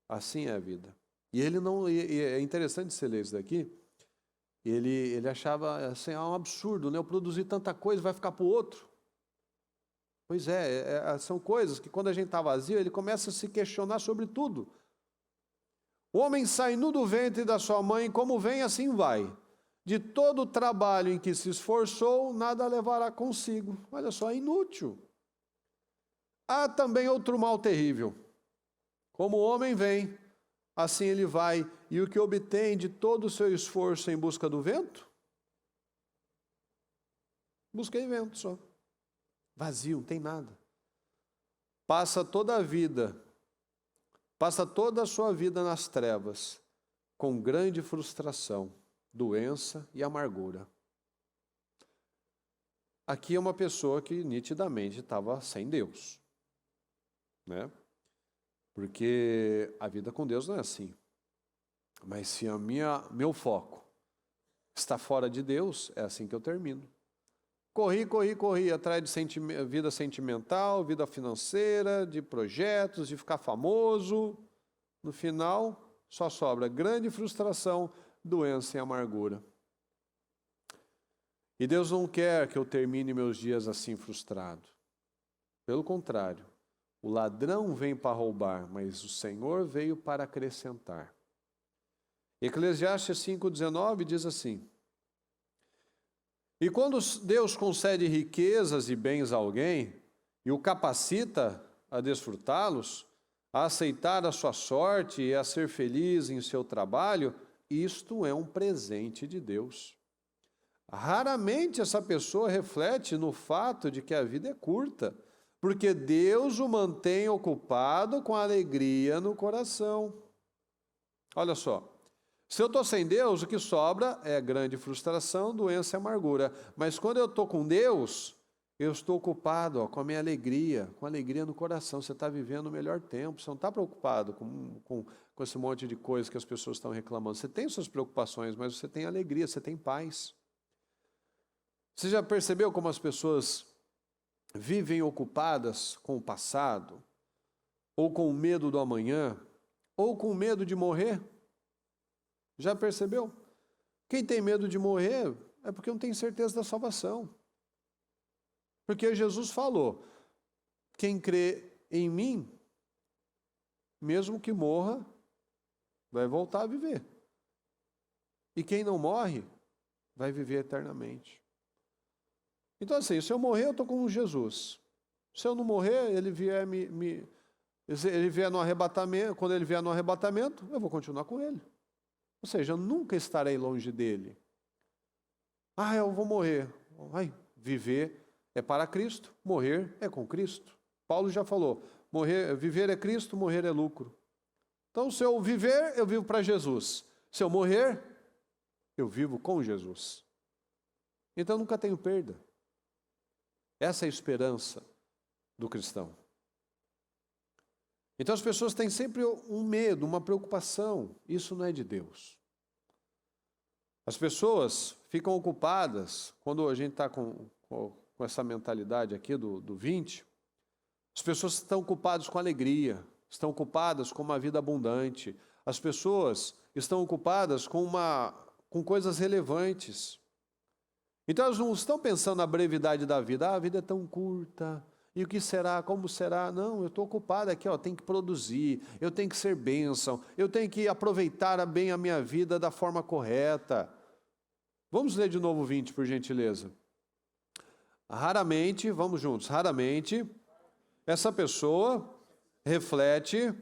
Assim é a vida. E ele não, e é interessante você ler isso daqui. Ele achava assim, um absurdo, né? Eu produzi tanta coisa, vai ficar para o outro. Pois são coisas que quando a gente está vazio, ele começa a se questionar sobre tudo. O homem sai nu do ventre da sua mãe, como vem, assim vai. De todo o trabalho em que se esforçou, nada levará consigo. Olha só, é inútil. Há também outro mal terrível. Como o homem vem, assim ele vai, e o que obtém de todo o seu esforço em busca do vento? Busquei vento só. Vazio, não tem nada. Passa toda a sua vida nas trevas, com grande frustração, doença e amargura. Aqui é uma pessoa que nitidamente estava sem Deus, né? Porque a vida com Deus não é assim. Mas se meu foco está fora de Deus, é assim que eu termino. Corri atrás de vida sentimental, vida financeira, de projetos, de ficar famoso. No final, só sobra grande frustração, doença e amargura. E Deus não quer que eu termine meus dias assim frustrado. Pelo contrário, o ladrão vem para roubar, mas o Senhor veio para acrescentar. Eclesiastes 5:19 diz assim: e quando Deus concede riquezas e bens a alguém, e o capacita a desfrutá-los, a aceitar a sua sorte e a ser feliz em seu trabalho, isto é um presente de Deus. Raramente essa pessoa reflete no fato de que a vida é curta, porque Deus o mantém ocupado com alegria no coração. Olha só, se eu estou sem Deus, o que sobra é grande frustração, doença e amargura. Mas quando eu estou com Deus, eu estou ocupado com a minha alegria, com alegria no coração. Você está vivendo o melhor tempo, você não está preocupado com esse monte de coisas que as pessoas estão reclamando. Você tem suas preocupações, mas você tem alegria, você tem paz. Você já percebeu como as pessoas vivem ocupadas com o passado, ou com o medo do amanhã, ou com medo de morrer? Já percebeu? Quem tem medo de morrer é porque não tem certeza da salvação. Porque Jesus falou: quem crê em mim, mesmo que morra, vai voltar a viver. E quem não morre, vai viver eternamente. Então assim, se eu morrer, eu estou com Jesus. Se eu não morrer, ele vier ele vier no arrebatamento, quando ele vier no arrebatamento, eu vou continuar com ele. Ou seja, eu nunca estarei longe dele. Eu vou morrer. Viver é para Cristo, morrer é com Cristo. Paulo já falou, viver é Cristo, morrer é lucro. Então, se eu viver, eu vivo para Jesus. Se eu morrer, eu vivo com Jesus. Então, nunca tenho perda. Essa é a esperança do cristão. Então as pessoas têm sempre um medo, uma preocupação. Isso não é de Deus. As pessoas ficam ocupadas, quando a gente está com essa mentalidade aqui do 20, as pessoas estão ocupadas com alegria, estão ocupadas com uma vida abundante. As pessoas estão ocupadas com coisas relevantes. Então elas não estão pensando na brevidade da vida. Ah, a vida é tão curta. E o que será? Como será? Não, eu estou ocupado aqui, ó, tenho que produzir, eu tenho que ser bênção, eu tenho que aproveitar bem a minha vida da forma correta. Vamos ler de novo o 20, por gentileza. Raramente, vamos juntos, raramente, essa pessoa reflete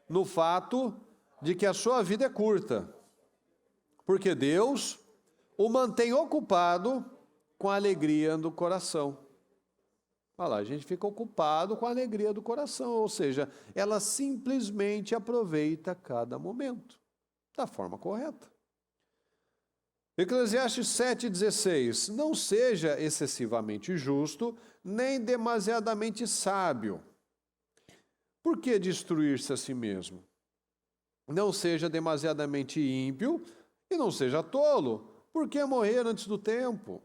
no fato de que a sua vida é curta, porque Deus o mantém ocupado com a alegria do coração. Olha lá, a gente fica ocupado com a alegria do coração, ou seja, ela simplesmente aproveita cada momento, da forma correta. Eclesiastes 7,16, não seja excessivamente justo, nem demasiadamente sábio. Por que destruir-se a si mesmo? Não seja demasiadamente ímpio e não seja tolo. Por que morrer antes do tempo?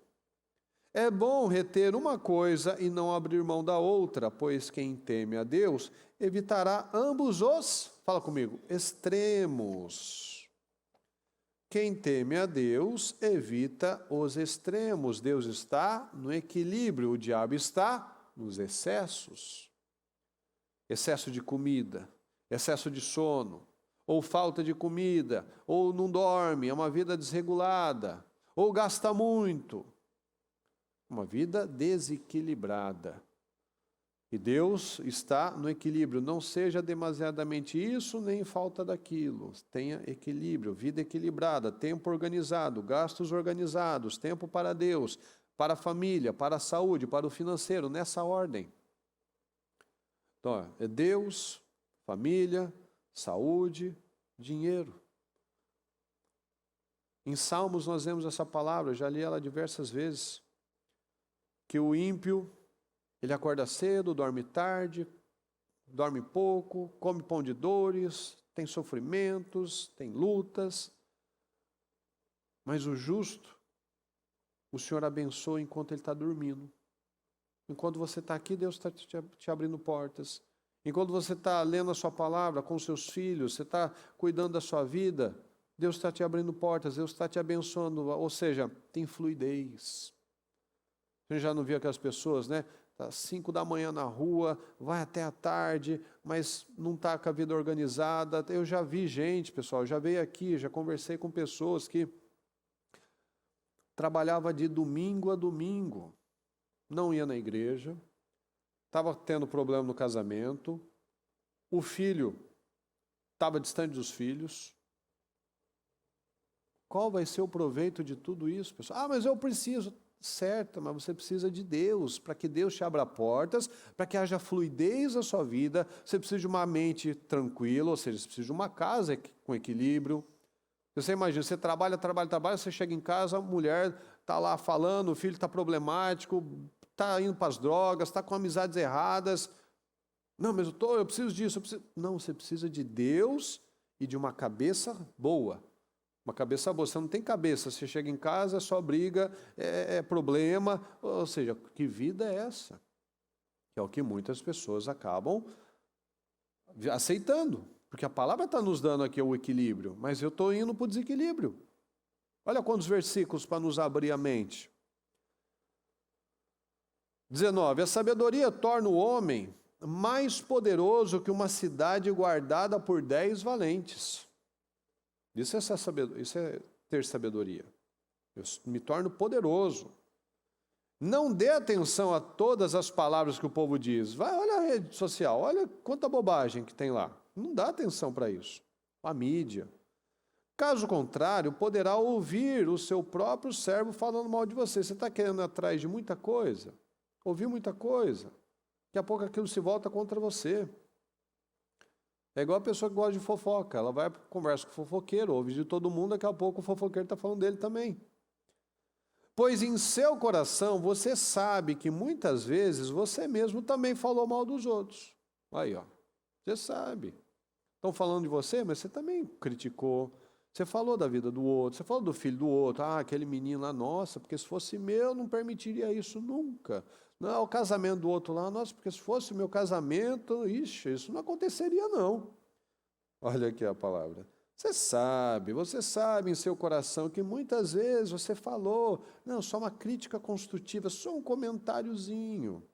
É bom reter uma coisa e não abrir mão da outra, pois quem teme a Deus evitará ambos os, fala comigo, extremos. Quem teme a Deus evita os extremos. Deus está no equilíbrio, o diabo está nos excessos. Excesso de comida, excesso de sono, ou falta de comida, ou não dorme, é uma vida desregulada, ou gasta muito. Uma vida desequilibrada. E Deus está no equilíbrio. Não seja demasiadamente isso, nem falta daquilo. Tenha equilíbrio, vida equilibrada, tempo organizado, gastos organizados, tempo para Deus, para a família, para a saúde, para o financeiro, nessa ordem. Então, é Deus, família, saúde, dinheiro. Em Salmos nós vemos essa palavra, eu já li ela diversas vezes, que o ímpio, ele acorda cedo, dorme tarde, dorme pouco, come pão de dores, tem sofrimentos, tem lutas, mas o justo, o Senhor abençoa enquanto ele está dormindo. Enquanto você está aqui, Deus está te abrindo portas. Enquanto você está lendo a sua palavra com seus filhos, você está cuidando da sua vida, Deus está te abrindo portas, Deus está te abençoando, ou seja, tem fluidez. Você já não viu aquelas pessoas, né? Está 5 da manhã na rua, vai até a tarde, mas não está com a vida organizada. Eu já vi gente, pessoal, já veio aqui, já conversei com pessoas que trabalhava de domingo a domingo, não ia na igreja, estava tendo problema no casamento, o filho estava distante dos filhos. Qual vai ser o proveito de tudo isso, pessoal? Ah, mas eu preciso. Certo, mas você precisa de Deus, para que Deus te abra portas, para que haja fluidez na sua vida. Você precisa de uma mente tranquila, ou seja, você precisa de uma casa com equilíbrio. Você imagina, você trabalha, você chega em casa, a mulher está lá falando, o filho está problemático, está indo para as drogas, está com amizades erradas. Não, mas eu preciso disso. Não, você precisa de Deus e de uma cabeça boa. Uma cabeça boa, você não tem cabeça, você chega em casa, é só briga, é problema, ou seja, que vida é essa? Que é o que muitas pessoas acabam aceitando, porque a palavra está nos dando aqui o equilíbrio, mas eu estou indo para o desequilíbrio. Olha quantos versículos para nos abrir a mente. 19, a sabedoria torna o homem mais poderoso que uma cidade guardada por 10 valentes. Isso é ter sabedoria. Eu me torno poderoso. Não dê atenção a todas as palavras que o povo diz. Vai, olha a rede social, olha quanta bobagem que tem lá. Não dá atenção para isso. A mídia. Caso contrário, poderá ouvir o seu próprio servo falando mal de você. Você está querendo ir atrás de muita coisa? Ouvir muita coisa. Daqui a pouco aquilo se volta contra você. É igual a pessoa que gosta de fofoca. Ela vai conversa com o fofoqueiro, ouve de todo mundo, daqui a pouco o fofoqueiro está falando dele também. Pois em seu coração você sabe que muitas vezes você mesmo também falou mal dos outros. Aí, ó. Você sabe. Estão falando de você, mas você também criticou. Você falou da vida do outro, você falou do filho do outro. Ah, aquele menino lá, nossa, porque se fosse meu, não permitiria isso nunca. Não, o casamento do outro lá, nossa, porque se fosse o meu casamento, ixi, isso não aconteceria não. Olha aqui a palavra. Você sabe em seu coração que muitas vezes você falou, não, só uma crítica construtiva, só um comentáriozinho.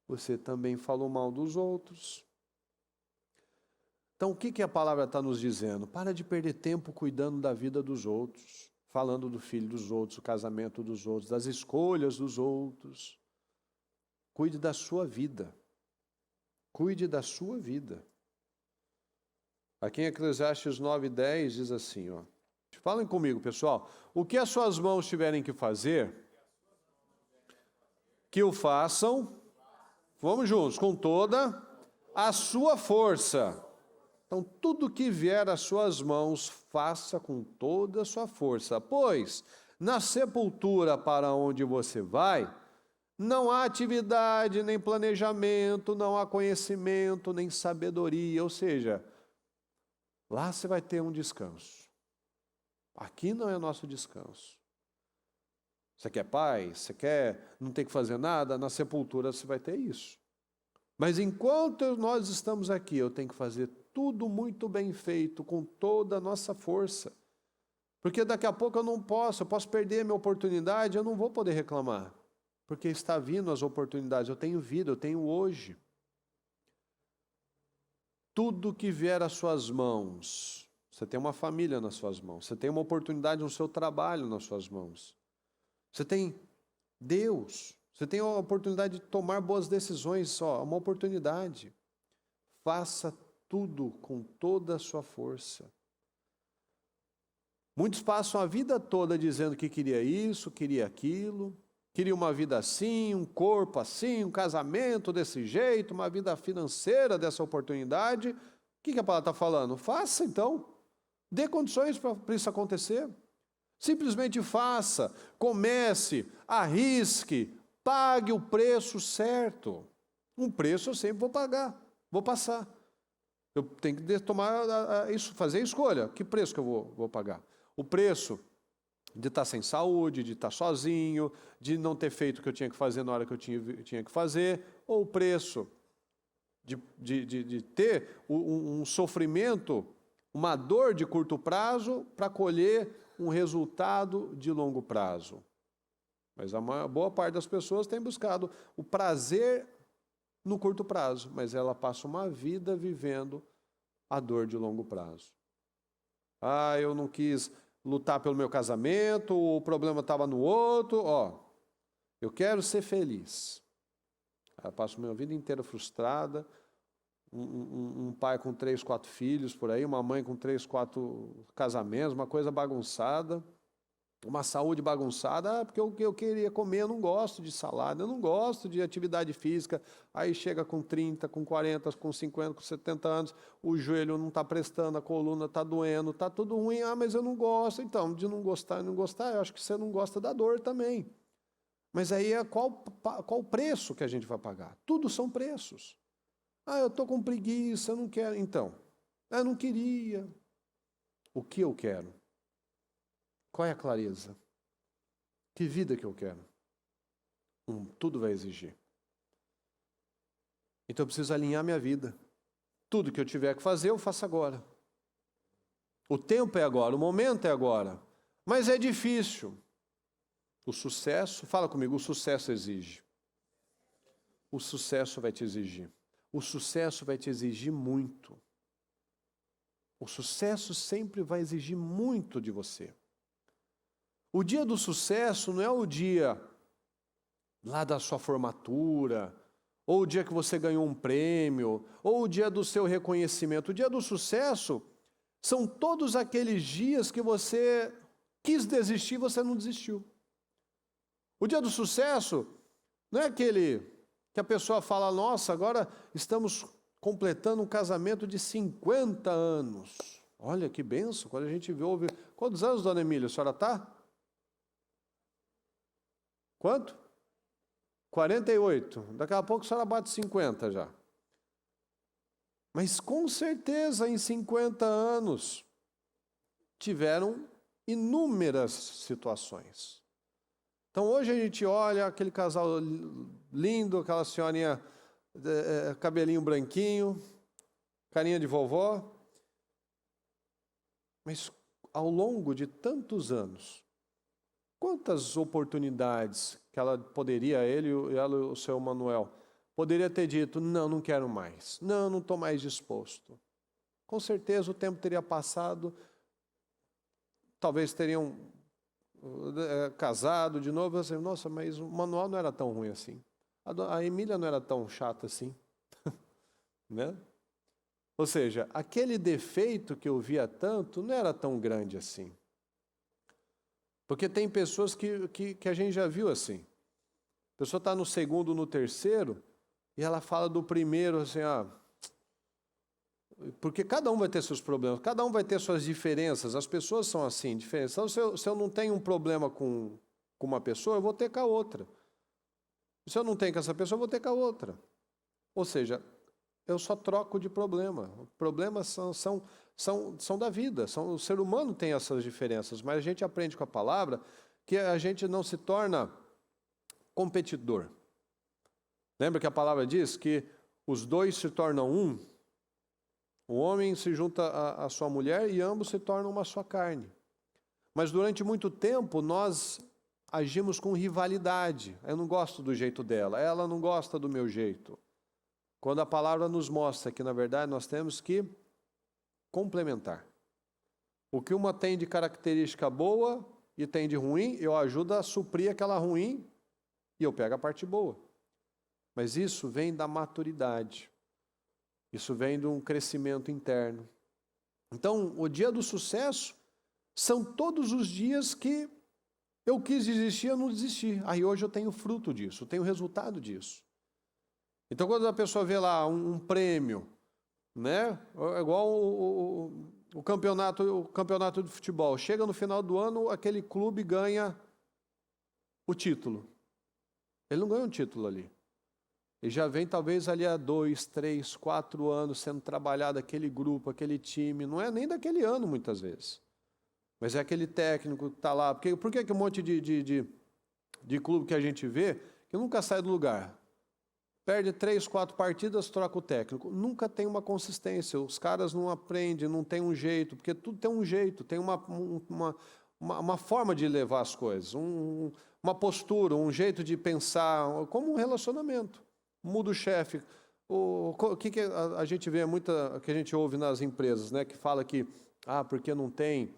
Você também falou mal dos outros. Então, o que a palavra está nos dizendo? Para de perder tempo cuidando da vida dos outros, falando do filho dos outros, do casamento dos outros, das escolhas dos outros. Cuide da sua vida. Cuide da sua vida. Aqui em Eclesiastes 9:10 diz assim, ó. Falem comigo, pessoal. O que as suas mãos tiverem que fazer, que o façam, vamos juntos, com toda a sua força. Então, tudo que vier às suas mãos, faça com toda a sua força. Pois, na sepultura para onde você vai, não há atividade, nem planejamento, não há conhecimento, nem sabedoria. Ou seja, lá você vai ter um descanso. Aqui não é nosso descanso. Você quer paz? Você quer não ter que fazer nada? Na sepultura você vai ter isso. Mas enquanto nós estamos aqui, eu tenho que fazer tudo muito bem feito, com toda a nossa força. Porque daqui a pouco eu posso perder a minha oportunidade, eu não vou poder reclamar. Porque está vindo as oportunidades, eu tenho vida, eu tenho hoje. Tudo que vier às suas mãos, você tem uma família nas suas mãos, você tem uma oportunidade no seu trabalho nas suas mãos. Você tem Deus, você tem a oportunidade de tomar boas decisões, uma oportunidade. Faça tudo com toda a sua força. Muitos passam a vida toda dizendo que queria isso, queria aquilo, queria uma vida assim, um corpo assim, um casamento desse jeito, uma vida financeira dessa oportunidade. O que a palavra está falando? Faça então. Dê condições para isso acontecer. Simplesmente faça, comece, arrisque, pague o preço certo. Um preço eu sempre vou pagar, vou passar. Eu tenho que fazer a escolha. Que preço que eu vou pagar? O preço de estar sem saúde, de estar sozinho, de não ter feito o que eu tinha que fazer na hora que eu tinha que fazer, ou o preço de ter um sofrimento, uma dor de curto prazo para colher um resultado de longo prazo. Mas a boa parte das pessoas tem buscado o prazer no curto prazo, mas ela passa uma vida vivendo a dor de longo prazo. Eu não quis lutar pelo meu casamento, o problema estava no outro, eu quero ser feliz. Eu passo a minha vida inteira frustrada, um pai com 3, 4 filhos por aí, uma mãe com 3, 4 casamentos, uma coisa bagunçada, uma saúde bagunçada, porque o que eu queria comer, eu não gosto de salada, eu não gosto de atividade física. Aí chega com 30, com 40, com 50, com 70 anos, o joelho não está prestando, a coluna está doendo, está tudo ruim, mas eu não gosto. Então, de não gostar e não gostar, eu acho que você não gosta da dor também. Mas aí qual o preço que a gente vai pagar? Tudo são preços. Eu estou com preguiça, eu não quero. Então, eu não queria. O que eu quero? Qual é a clareza? Que vida que eu quero? Tudo vai exigir. Então eu preciso alinhar minha vida. Tudo que eu tiver que fazer, eu faço agora. O tempo é agora, o momento é agora. Mas é difícil. O sucesso, fala comigo, o sucesso exige. O sucesso vai te exigir. O sucesso vai te exigir muito. O sucesso sempre vai exigir muito de você. O dia do sucesso não é o dia lá da sua formatura, ou o dia que você ganhou um prêmio, ou o dia do seu reconhecimento. O dia do sucesso são todos aqueles dias que você quis desistir e você não desistiu. O dia do sucesso não é aquele que a pessoa fala, nossa, agora estamos completando um casamento de 50 anos. Olha que bênção, quando a gente ouve... Quantos anos, dona Emília, a senhora está? Quanto? 48. Daqui a pouco a senhora bate 50 já. Mas com certeza em 50 anos tiveram inúmeras situações. Então hoje a gente olha aquele casal lindo, aquela senhorinha, cabelinho branquinho, carinha de vovó. Mas ao longo de tantos anos, quantas oportunidades que ela poderia, ele e o seu Manuel, poderia ter dito, não, não quero mais, não estou mais disposto. Com certeza o tempo teria passado, talvez teriam casado de novo, assim, nossa, mas o Manuel não era tão ruim assim. A Emília não era tão chata assim. Né? Ou seja, aquele defeito que eu via tanto não era tão grande assim. Porque tem pessoas que a gente já viu assim. A pessoa está no segundo, no terceiro, e ela fala do primeiro assim, porque cada um vai ter seus problemas, cada um vai ter suas diferenças, as pessoas são assim, diferentes. Então, se eu não tenho um problema com uma pessoa, eu vou ter com a outra. Se eu não tenho com essa pessoa, eu vou ter com a outra. Ou seja, eu só troco de problema. Problemas são da vida. O ser humano tem essas diferenças, mas a gente aprende com a palavra que a gente não se torna competidor. Lembra que a palavra diz que os dois se tornam um? O homem se junta à sua mulher e ambos se tornam uma só carne. Mas durante muito tempo nós agimos com rivalidade. Eu não gosto do jeito dela, ela não gosta do meu jeito. Quando a palavra nos mostra que, na verdade, nós temos que complementar. O que uma tem de característica boa e tem de ruim, eu ajudo a suprir aquela ruim e eu pego a parte boa. Mas isso vem da maturidade. Isso vem de um crescimento interno. Então, o dia do sucesso são todos os dias que eu quis desistir, eu não desisti. Aí hoje eu tenho fruto disso, eu tenho resultado disso. Então, quando a pessoa vê lá um prêmio, né? É igual o campeonato de futebol. Chega no final do ano, aquele clube ganha o título. Ele não ganha um título ali. Ele já vem talvez ali há 2, 3, 4 anos sendo trabalhado aquele grupo, aquele time. Não é nem daquele ano muitas vezes. Mas é aquele técnico que está lá. Por que um monte de clube que a gente vê que nunca sai do lugar? Perde 3, 4 partidas, troca o técnico. Nunca tem uma consistência. Os caras não aprendem, não tem um jeito. Porque tudo tem um jeito, tem uma forma de levar as coisas. Uma postura, um jeito de pensar, como um relacionamento. Muda o chefe. O que a gente vê, que a gente ouve nas empresas, né? Que fala que, porque não tem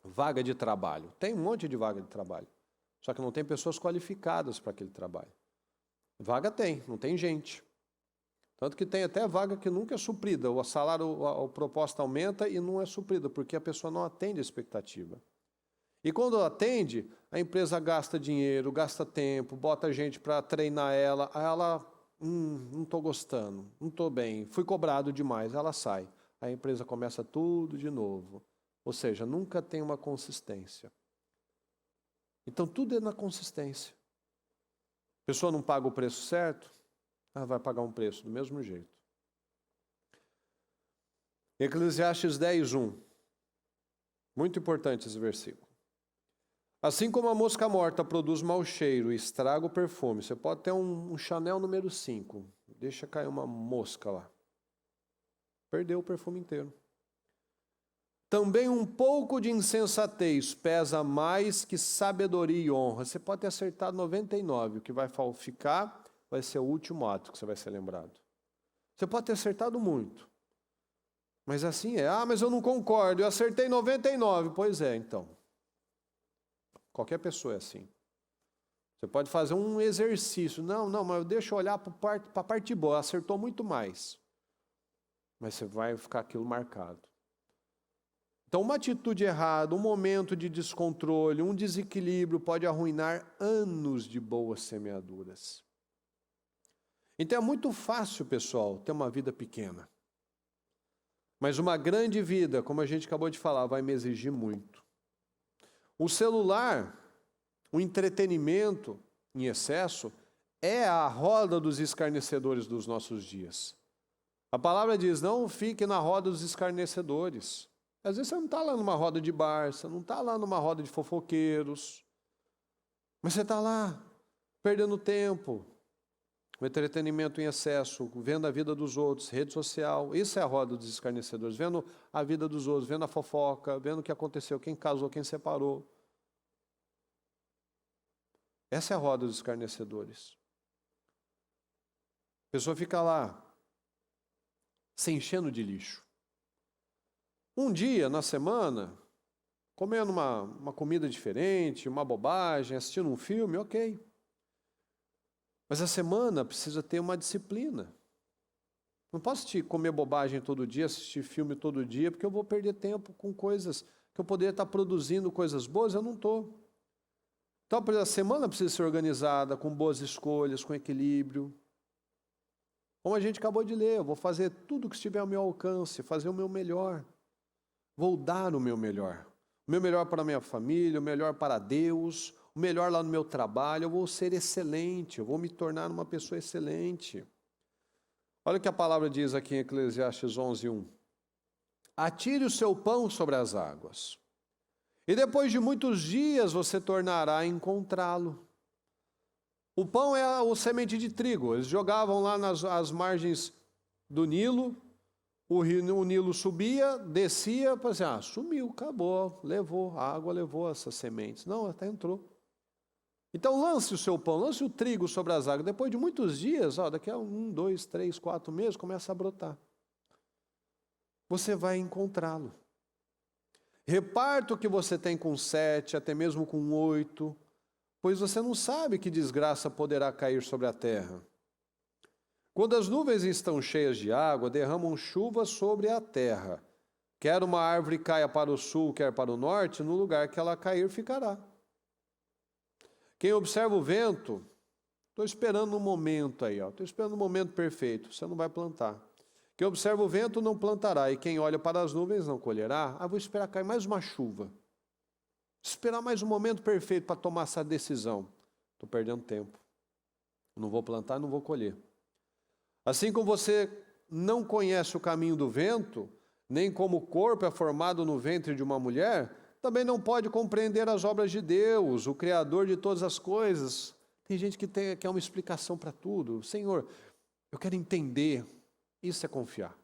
vaga de trabalho. Tem um monte de vaga de trabalho. Só que não tem pessoas qualificadas para aquele trabalho. Vaga tem, não tem gente. Tanto que tem até vaga que nunca é suprida. O salário, a proposta aumenta e não é suprida, porque a pessoa não atende a expectativa. E quando atende, a empresa gasta dinheiro, gasta tempo, bota gente para treinar ela. Aí ela, não estou gostando, não estou bem, fui cobrado demais, ela sai. Aí a empresa começa tudo de novo. Ou seja, nunca tem uma consistência. Então tudo é na consistência. A pessoa não paga o preço certo, vai pagar um preço do mesmo jeito. Eclesiastes 10:1. Muito importante esse versículo. Assim como a mosca morta produz mau cheiro e estraga o perfume, você pode ter um Chanel número 5, deixa cair uma mosca lá. Perdeu o perfume inteiro. Também um pouco de insensatez pesa mais que sabedoria e honra. Você pode ter acertado 99, o que vai ficar vai ser o último ato que você vai ser lembrado. Você pode ter acertado muito, mas assim é. Mas eu não concordo, eu acertei 99. Pois é, então. Qualquer pessoa é assim. Você pode fazer um exercício. Não, mas deixa eu olhar para a parte boa, acertou muito mais. Mas você vai ficar aquilo marcado. Então, uma atitude errada, um momento de descontrole, um desequilíbrio pode arruinar anos de boas semeaduras. Então, é muito fácil, pessoal, ter uma vida pequena. Mas uma grande vida, como a gente acabou de falar, vai me exigir muito. O celular, o entretenimento em excesso, é a roda dos escarnecedores dos nossos dias. A palavra diz, não fique na roda dos escarnecedores. Às vezes você não está lá numa roda de bar, você não está lá numa roda de fofoqueiros, mas você está lá, perdendo tempo, o entretenimento em excesso, vendo a vida dos outros, rede social. Isso é a roda dos escarnecedores, vendo a vida dos outros, vendo a fofoca, vendo o que aconteceu, quem casou, quem separou. Essa é a roda dos escarnecedores. A pessoa fica lá, se enchendo de lixo. Um dia na semana, comendo uma comida diferente, uma bobagem, assistindo um filme, ok. Mas a semana precisa ter uma disciplina. Não posso comer bobagem todo dia, assistir filme todo dia, porque eu vou perder tempo com coisas que eu poderia estar produzindo coisas boas, eu não estou. Então a semana precisa ser organizada, com boas escolhas, com equilíbrio. Como a gente acabou de ler, eu vou fazer tudo que estiver ao meu alcance, fazer o meu melhor. Vou dar o meu melhor. O meu melhor para a minha família, o melhor para Deus, o melhor lá no meu trabalho. Eu vou ser excelente, eu vou me tornar uma pessoa excelente. Olha o que a palavra diz aqui em Eclesiastes 11:1. Atire o seu pão sobre as águas, e depois de muitos dias você tornará a encontrá-lo. O pão é o semente de trigo. Eles jogavam lá nas margens do Nilo, o Nilo subia, descia, assim, sumiu, acabou, levou, a água levou essas sementes. Não, até entrou. Então lance o seu pão, lance o trigo sobre as águas. Depois de muitos dias, daqui a 1, 2, 3, 4 meses, começa a brotar. Você vai encontrá-lo. Reparta o que você tem com 7, até mesmo com 8, pois você não sabe que desgraça poderá cair sobre a terra. Quando as nuvens estão cheias de água, derramam chuva sobre a terra. Quer uma árvore caia para o sul, quer para o norte, no lugar que ela cair ficará. Quem observa o vento, estou esperando um momento aí, estou esperando um momento perfeito, você não vai plantar. Quem observa o vento não plantará, e quem olha para as nuvens não colherá. Vou esperar cair mais uma chuva. Esperar mais um momento perfeito para tomar essa decisão. Estou perdendo tempo. Não vou plantar, não vou colher. Assim como você não conhece o caminho do vento, nem como o corpo é formado no ventre de uma mulher, também não pode compreender as obras de Deus, o Criador de todas as coisas. Tem gente que quer uma explicação para tudo. Senhor, eu quero entender. Isso é confiar.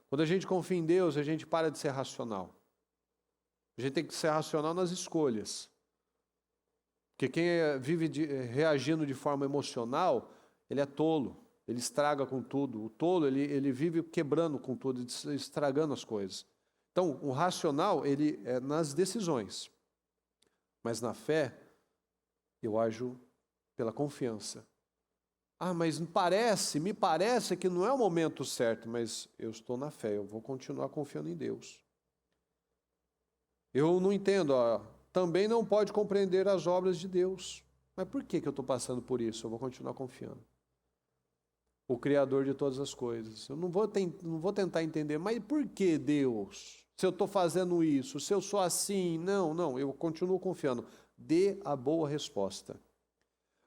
Quando a gente confia em Deus, a gente para de ser racional. A gente tem que ser racional nas escolhas. Porque quem vive reagindo de forma emocional, ele é tolo. Ele estraga com tudo. O tolo, ele vive quebrando com tudo, estragando as coisas. Então, o racional, ele é nas decisões. Mas na fé, eu ajo pela confiança. Mas me parece que não é o momento certo, mas eu estou na fé, eu vou continuar confiando em Deus. Eu não entendo, também não pode compreender as obras de Deus. Mas por que eu estou passando por isso? Eu vou continuar confiando. O Criador de todas as coisas. Eu não vou tentar entender, mas por que Deus? Se eu estou fazendo isso, se eu sou assim, não, eu continuo confiando. Dê a boa resposta.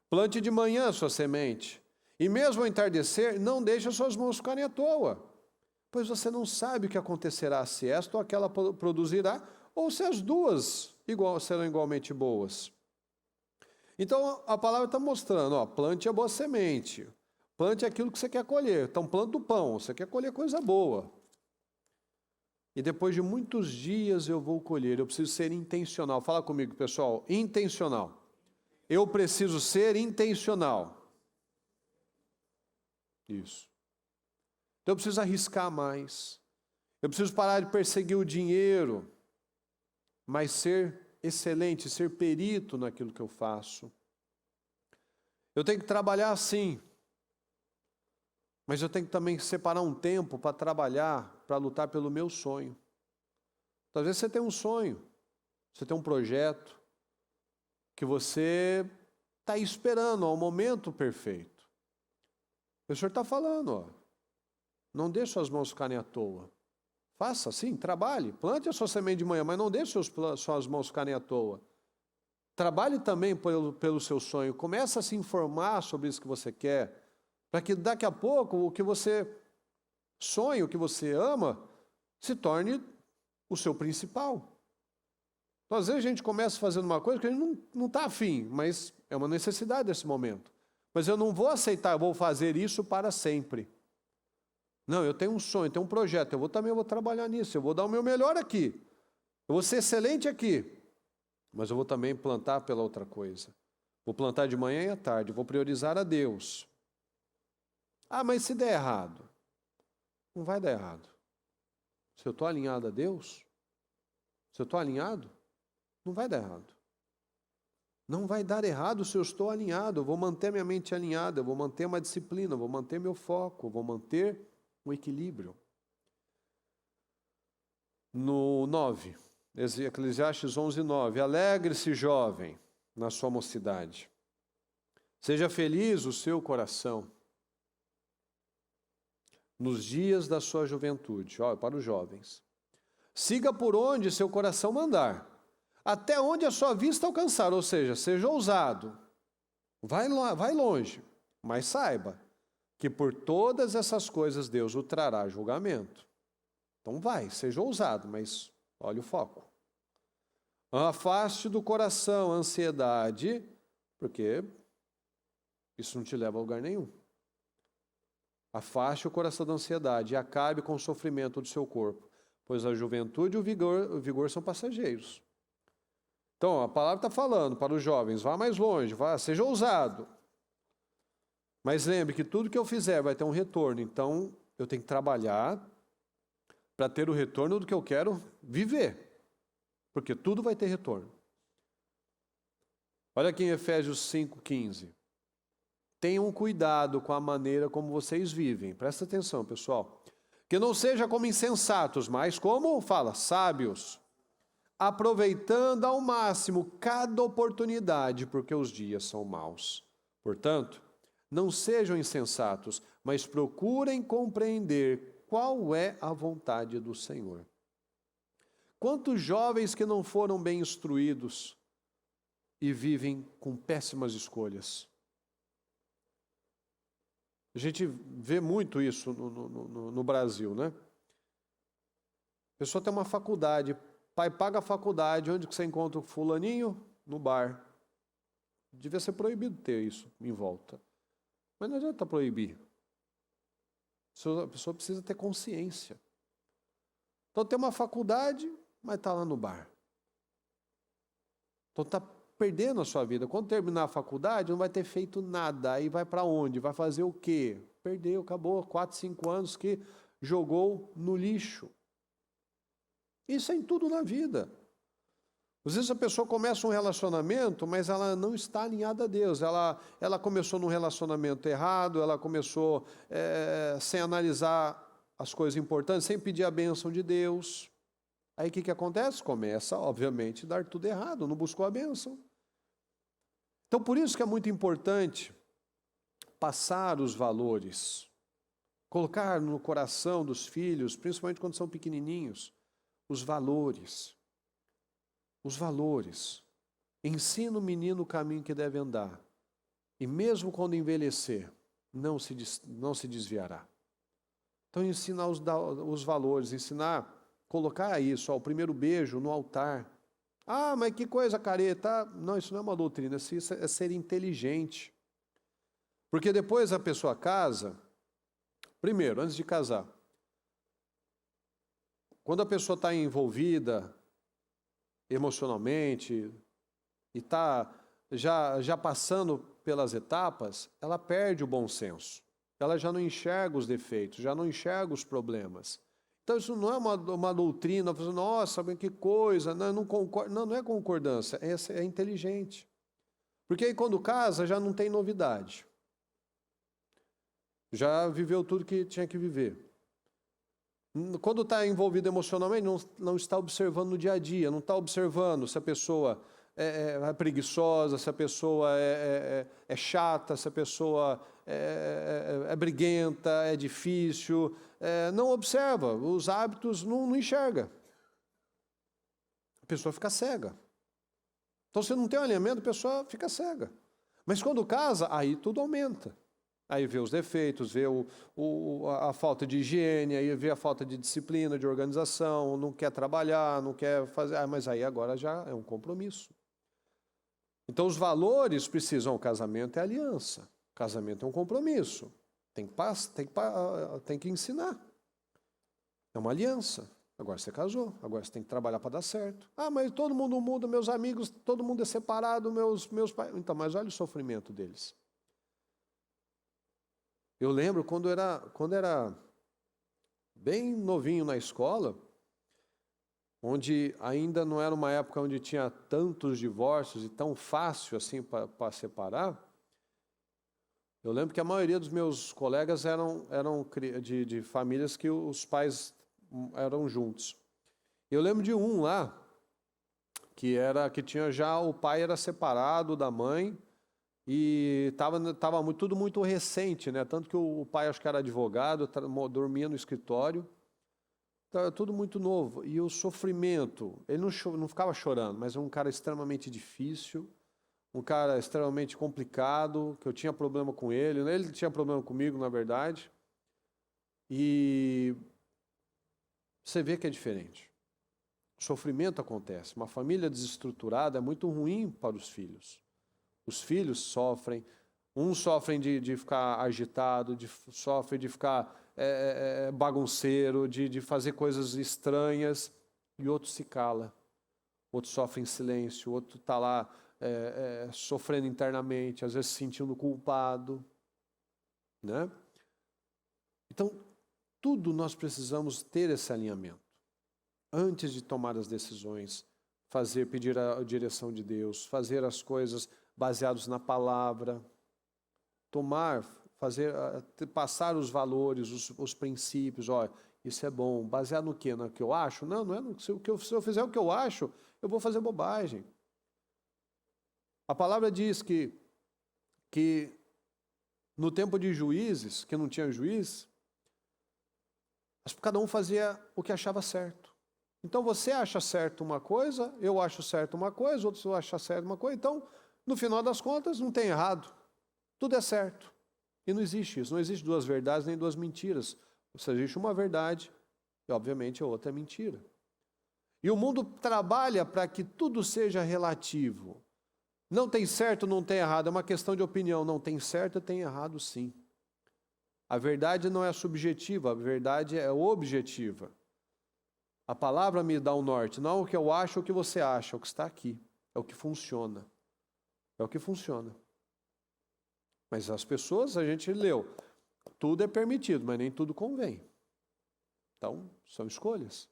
Plante de manhã a sua semente, e mesmo ao entardecer, não deixe as suas mãos ficarem à toa, pois você não sabe o que acontecerá, se esta ou aquela produzirá, ou se as duas serão igualmente boas. Então a palavra está mostrando, plante a boa semente, plante aquilo que você quer colher. Então planta o pão, você quer colher coisa boa. E depois de muitos dias eu vou colher, eu preciso ser intencional. Fala comigo, pessoal, intencional. Eu preciso ser intencional. Isso. Então eu preciso arriscar mais. Eu preciso parar de perseguir o dinheiro, mas ser excelente, ser perito naquilo que eu faço. Eu tenho que trabalhar sim, mas eu tenho que também separar um tempo para trabalhar, para lutar pelo meu sonho. Talvez você tenha um sonho, você tem um projeto, que você está esperando ao momento perfeito. O Senhor está falando, não deixe suas mãos ficarem à toa. Faça assim, trabalhe, plante a sua semente de manhã, mas não deixe suas mãos ficarem à toa. Trabalhe também pelo seu sonho, comece a se informar sobre isso que você quer, para que daqui a pouco o que você sonha, o que você ama, se torne o seu principal. Então, às vezes a gente começa fazendo uma coisa que a gente não está afim, mas é uma necessidade desse momento. Mas eu não vou aceitar, eu vou fazer isso para sempre. Não, eu tenho um sonho, eu tenho um projeto, eu também vou trabalhar nisso, eu vou dar o meu melhor aqui. Eu vou ser excelente aqui. Mas eu vou também plantar pela outra coisa. Vou plantar de manhã e à tarde, vou priorizar a Deus. Ah, mas se der errado? Não vai dar errado. Se eu estou alinhado a Deus, se eu estou alinhado, não vai dar errado. Não vai dar errado se eu estou alinhado. Eu vou manter minha mente alinhada, eu vou manter uma disciplina, eu vou manter meu foco, eu vou manter um equilíbrio. No 9, Eclesiastes 11:9. Alegre-se, jovem, na sua mocidade. Seja feliz o seu coração nos dias da sua juventude. Ó, para os jovens. Siga por onde seu coração mandar, até onde a sua vista alcançar, ou seja, seja ousado. Vai longe, mas saiba que por todas essas coisas Deus o trará a julgamento. Então seja ousado, mas olhe o foco. Afaste do coração a ansiedade, porque isso não te leva a lugar nenhum. Afaste o coração da ansiedade e acabe com o sofrimento do seu corpo, pois a juventude e o vigor são passageiros. Então, a palavra está falando para os jovens, vá mais longe, seja ousado. Mas lembre que tudo que eu fizer vai ter um retorno, então eu tenho que trabalhar para ter o retorno do que eu quero viver, porque tudo vai ter retorno. Olha aqui em Efésios 5:15. Tenham cuidado com a maneira como vocês vivem. Presta atenção, pessoal. Que não seja como insensatos, mas como, sábios. Aproveitando ao máximo cada oportunidade, porque os dias são maus. Portanto, não sejam insensatos, mas procurem compreender qual é a vontade do Senhor. Quantos jovens que não foram bem instruídos e vivem com péssimas escolhas? A gente vê muito isso no Brasil, né? A pessoa tem uma faculdade, pai paga a faculdade, onde que você encontra o fulaninho? No bar. Devia ser proibido ter isso em volta. Mas não adianta proibir. A pessoa precisa ter consciência. Então tem uma faculdade, mas está lá no bar. Então está perdendo a sua vida. Quando terminar a faculdade, não vai ter feito nada. Aí vai para onde? Vai fazer o quê? Perdeu, acabou. 4, 5 anos que jogou no lixo. Isso é em tudo na vida. Às vezes a pessoa começa um relacionamento, mas ela não está alinhada a Deus. Ela começou num relacionamento errado, ela começou sem analisar as coisas importantes, sem pedir a bênção de Deus. Aí o que acontece? Começa, obviamente, a dar tudo errado, não buscou a bênção. Então, por isso que é muito importante passar os valores, colocar no coração dos filhos, principalmente quando são pequenininhos, os valores. Os valores. Ensina o menino o caminho que deve andar. E mesmo quando envelhecer, não se desviará. Então, ensinar os valores, colocar isso, o primeiro beijo no altar. Ah, mas que coisa careta. Não, isso não é uma doutrina, isso é ser inteligente. Porque depois a pessoa casa, primeiro, antes de casar, quando a pessoa está envolvida emocionalmente e está já passando pelas etapas, ela perde o bom senso. Ela já não enxerga os defeitos, já não enxerga os problemas. Então isso não é uma doutrina, nossa, que coisa, não concordo. Não é concordância, é inteligente. Porque aí quando casa já não tem novidade. Já viveu tudo que tinha que viver. Quando está envolvido emocionalmente, não está observando no dia a dia, não está observando se a pessoa é preguiçosa, se a pessoa é chata, se a pessoa é briguenta, é difícil. Não observa, os hábitos não enxerga. A pessoa fica cega. Então, se não tem um alinhamento, a pessoa fica cega. Mas quando casa, aí tudo aumenta. Aí vê os defeitos, vê a falta de higiene, aí vê a falta de disciplina, de organização, não quer trabalhar, não quer fazer. Mas aí agora já é um compromisso. Então os valores precisam, o casamento é aliança. Casamento é um compromisso. Tem que ensinar. É uma aliança. Agora você casou, agora você tem que trabalhar para dar certo. Ah, mas todo mundo muda, meus amigos, todo mundo é separado, meus pais. Então, mas olha o sofrimento deles. Eu lembro quando era bem novinho na escola, onde ainda não era uma época onde tinha tantos divórcios e tão fácil assim para separar. Eu lembro que a maioria dos meus colegas eram de famílias que os pais eram juntos. Eu lembro de um lá que tinha já, o pai era separado da mãe e tava tudo muito recente, né? Tanto que o pai, acho que era advogado, dormia no escritório. Então, era tudo muito novo. E o sofrimento, ele não ficava chorando, mas era um cara extremamente difícil, um cara extremamente complicado, que eu tinha problema com ele tinha problema comigo, na verdade. E você vê que é diferente. O sofrimento acontece. Uma família desestruturada é muito ruim para os filhos. Os filhos sofrem, uns sofrem de ficar agitado, sofrem de ficar bagunceiro, de fazer coisas estranhas, e outro se cala. Outro sofre em silêncio, outro está lá sofrendo internamente, às vezes se sentindo culpado, né? Então, tudo nós precisamos ter esse alinhamento. Antes de tomar as decisões, pedir a direção de Deus, fazer as coisas baseadas na palavra, passar os valores, os princípios. Olha, isso é bom. Baseado no quê? No que eu acho? Não é no que se eu fizer o que eu acho, eu vou fazer bobagem. A palavra diz que no tempo de Juízes, que não tinha juiz, cada um fazia o que achava certo. Então você acha certo uma coisa, eu acho certo uma coisa, outros acham certo uma coisa. Então, no final das contas, não tem errado. Tudo é certo. E não existe isso. Não existe duas verdades nem duas mentiras. Só existe uma verdade e, obviamente, a outra é mentira. E o mundo trabalha para que tudo seja relativo. Não tem certo, não tem errado. É uma questão de opinião. Não tem certo, tem errado, sim. A verdade não é subjetiva, a verdade é objetiva. A palavra me dá um norte. Não é o que eu acho ou o que você acha, é o que está aqui. É o que funciona. É o que funciona. Mas as pessoas, a gente leu, tudo é permitido, mas nem tudo convém. Então, são escolhas.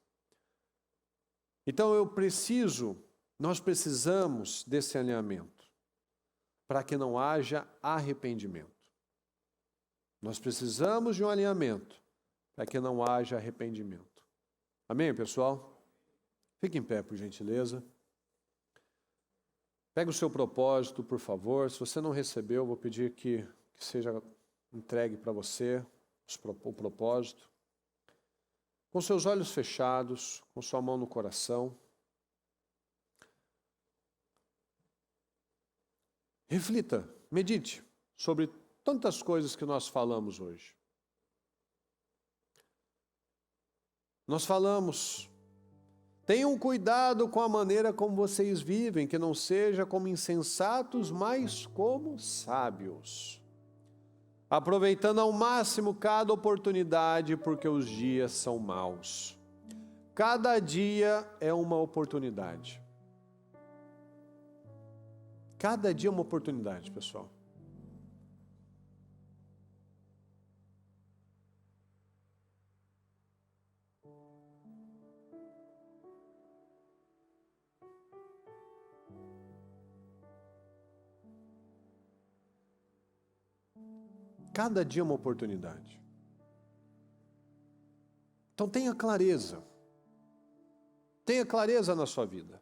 Então, nós precisamos desse alinhamento, para que não haja arrependimento. Nós precisamos de um alinhamento, para que não haja arrependimento. Amém, pessoal? Fique em pé, por gentileza. Pega o seu propósito, por favor. Se você não recebeu, eu vou pedir que seja entregue para você o propósito. Com seus olhos fechados, com sua mão no coração. Reflita, medite sobre tantas coisas que nós falamos hoje. Nós falamos, tenham cuidado com a maneira como vocês vivem, que não seja como insensatos, mas como sábios. Aproveitando ao máximo cada oportunidade, porque os dias são maus. Cada dia é uma oportunidade. Cada dia é uma oportunidade, pessoal. Cada dia é uma oportunidade. Então tenha clareza. Tenha clareza na sua vida.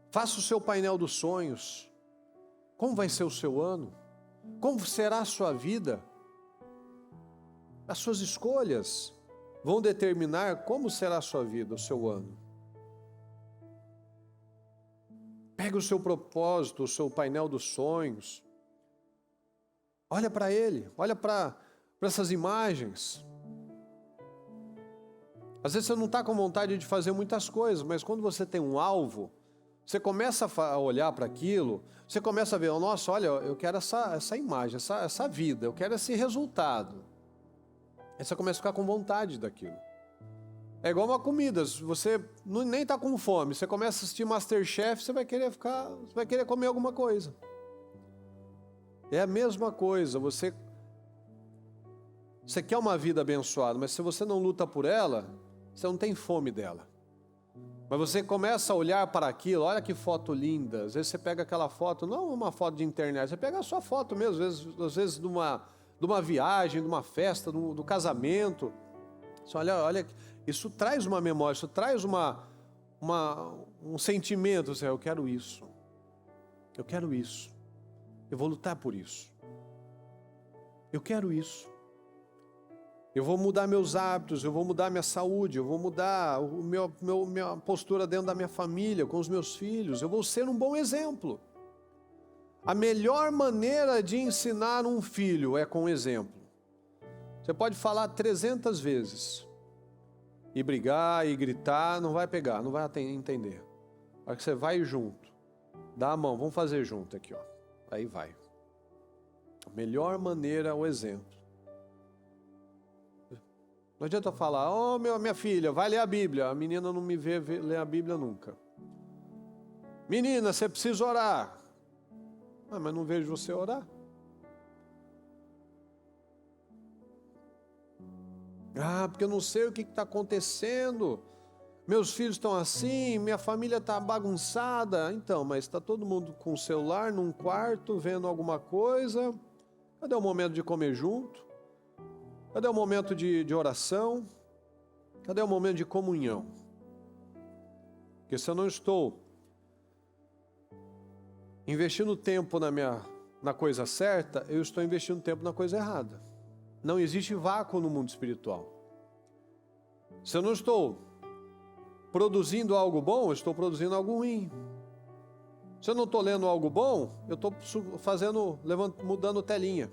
Faça o seu painel dos sonhos. Como vai ser o seu ano? Como será a sua vida? As suas escolhas vão determinar como será a sua vida, o seu ano. Pega o seu propósito, o seu painel dos sonhos. Olha para ele, olha para essas imagens. Às vezes você não está com vontade de fazer muitas coisas, mas quando você tem um alvo, Você começa a olhar para aquilo, você começa a ver, nossa, olha, eu quero essa imagem, essa vida, eu quero esse resultado. Aí você começa a ficar com vontade daquilo. É igual uma comida, você nem está com fome, você começa a assistir MasterChef, você vai querer comer alguma coisa. É a mesma coisa, você quer uma vida abençoada, mas se você não luta por ela, você não tem fome dela. Mas você começa a olhar para aquilo, olha que foto linda. Às vezes você pega aquela foto, não uma foto de internet, você pega a sua foto mesmo, às vezes de uma viagem, de uma festa, do casamento. Você olha, isso traz uma memória, isso traz um sentimento. Eu quero isso, eu vou lutar por isso, eu quero isso. Eu vou mudar meus hábitos, eu vou mudar minha saúde, eu vou mudar minha postura dentro da minha família, com os meus filhos. Eu vou ser um bom exemplo. A melhor maneira de ensinar um filho é com exemplo. Você pode falar 300 vezes e brigar e gritar, não vai pegar, não vai entender. A hora que você vai junto, dá a mão, vamos fazer junto aqui, ó. Aí vai. A melhor maneira é o exemplo. Não adianta eu falar, minha filha, vai ler a Bíblia. A menina não me vê ler a Bíblia nunca. Menina, você precisa orar. Mas não vejo você orar. Porque eu não sei o que está acontecendo. Meus filhos estão assim, minha família está bagunçada. Então, mas está todo mundo com o celular num quarto, vendo alguma coisa. Cadê o momento de comer junto? Cadê o momento de oração? Cadê o momento de comunhão? Porque se eu não estou investindo tempo na coisa certa, eu estou investindo tempo na coisa errada. Não existe vácuo no mundo espiritual. Se eu não estou produzindo algo bom, eu estou produzindo algo ruim. Se eu não estou lendo algo bom, eu estou mudando telinha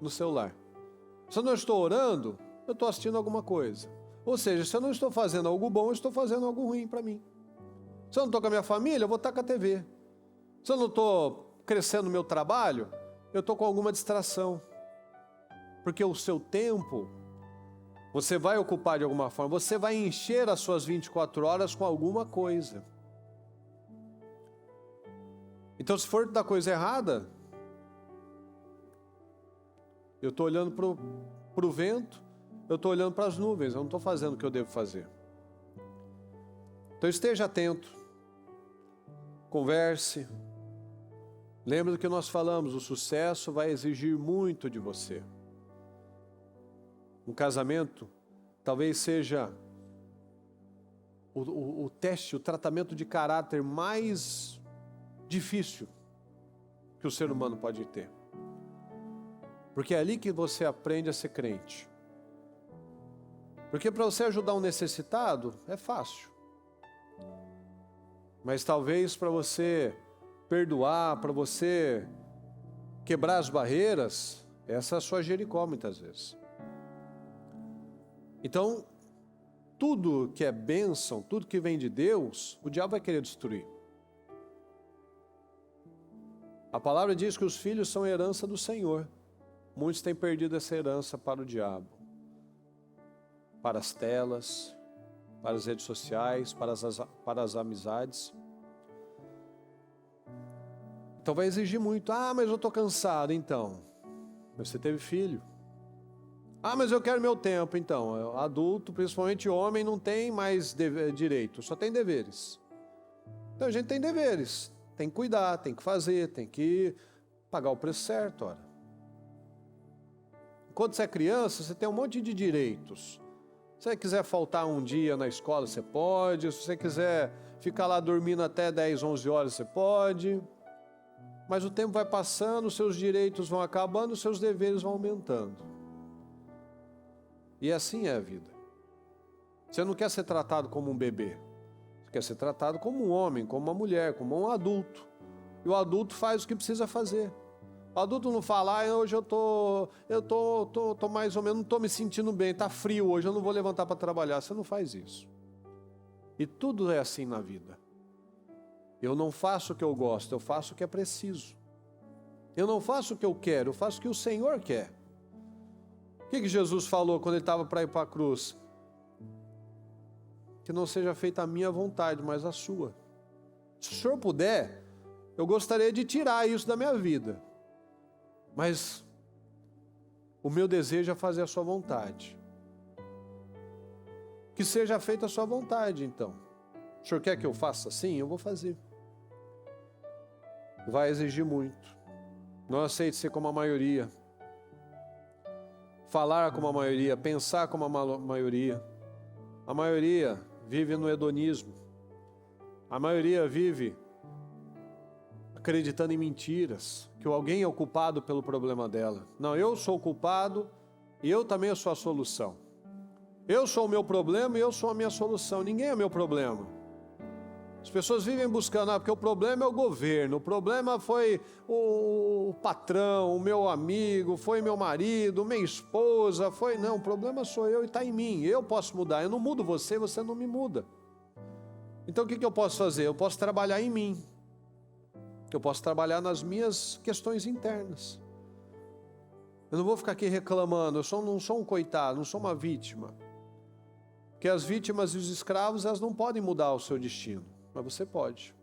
no celular. Se eu não estou orando, eu estou assistindo alguma coisa. Ou seja, se eu não estou fazendo algo bom, eu estou fazendo algo ruim para mim. Se eu não estou com a minha família, eu vou estar com a TV. Se eu não estou crescendo no meu trabalho, eu estou com alguma distração. Porque o seu tempo, você vai ocupar de alguma forma, você vai encher as suas 24 horas com alguma coisa. Então, se for da coisa errada, eu estou olhando para o vento, eu estou olhando para as nuvens, eu não estou fazendo o que eu devo fazer. Então esteja atento, converse, lembre do que nós falamos, o sucesso vai exigir muito de você. Um casamento talvez seja o teste, o tratamento de caráter mais difícil que o ser humano pode ter. Porque é ali que você aprende a ser crente. Porque para você ajudar um necessitado, é fácil. Mas talvez para você perdoar, para você quebrar as barreiras, essa é a sua Jericó muitas vezes. Então, tudo que é bênção, tudo que vem de Deus, o diabo vai querer destruir. A palavra diz que os filhos são herança do Senhor. Muitos têm perdido essa herança para o diabo, para as telas, para as redes sociais, para as amizades. Então vai exigir muito. Mas eu estou cansado. Então, você teve filho. Mas eu quero meu tempo. Então, adulto, principalmente homem, não tem mais direito, só tem deveres. Então a gente tem deveres, tem que cuidar, tem que fazer, tem que pagar o preço certo, ora. Quando você é criança, você tem um monte de direitos. Se você quiser faltar um dia na escola, você pode. Se você quiser ficar lá dormindo até 10, 11 horas, você pode. Mas o tempo vai passando, os seus direitos vão acabando, os seus deveres vão aumentando. E assim é a vida. Você não quer ser tratado como um bebê. Você quer ser tratado como um homem, como uma mulher, como um adulto. E o adulto faz o que precisa fazer. O adulto não fala, hoje eu tô mais ou menos, não estou me sentindo bem, está frio hoje, eu não vou levantar para trabalhar. Você não faz isso. E tudo é assim na vida. Eu não faço o que eu gosto, eu faço o que é preciso. Eu não faço o que eu quero, eu faço o que o Senhor quer. O que Jesus falou quando ele estava para ir para a cruz? Que não seja feita a minha vontade, mas a sua. Se o Senhor puder, eu gostaria de tirar isso da minha vida. Mas o meu desejo é fazer a sua vontade. Que seja feita a sua vontade, então. O Senhor quer que eu faça assim? Eu vou fazer. Vai exigir muito. Não aceite ser como a maioria. Falar como a maioria, pensar como a maioria. A maioria vive no hedonismo. A maioria vive acreditando em mentiras, que alguém é o culpado pelo problema dela. Não, eu sou o culpado e eu também sou a solução. Eu sou o meu problema e eu sou a minha solução. Ninguém é meu problema. As pessoas vivem buscando, porque o problema é o governo, o problema foi o patrão, o meu amigo, foi meu marido, minha esposa, foi... Não, o problema sou eu e está em mim. Eu posso mudar, eu não mudo você, você não me muda. Então o que eu posso fazer? Eu posso trabalhar em mim. Eu posso trabalhar nas minhas questões internas. Eu não vou ficar aqui reclamando, não sou um coitado, não sou uma vítima. Porque as vítimas e os escravos, elas não podem mudar o seu destino, mas você pode.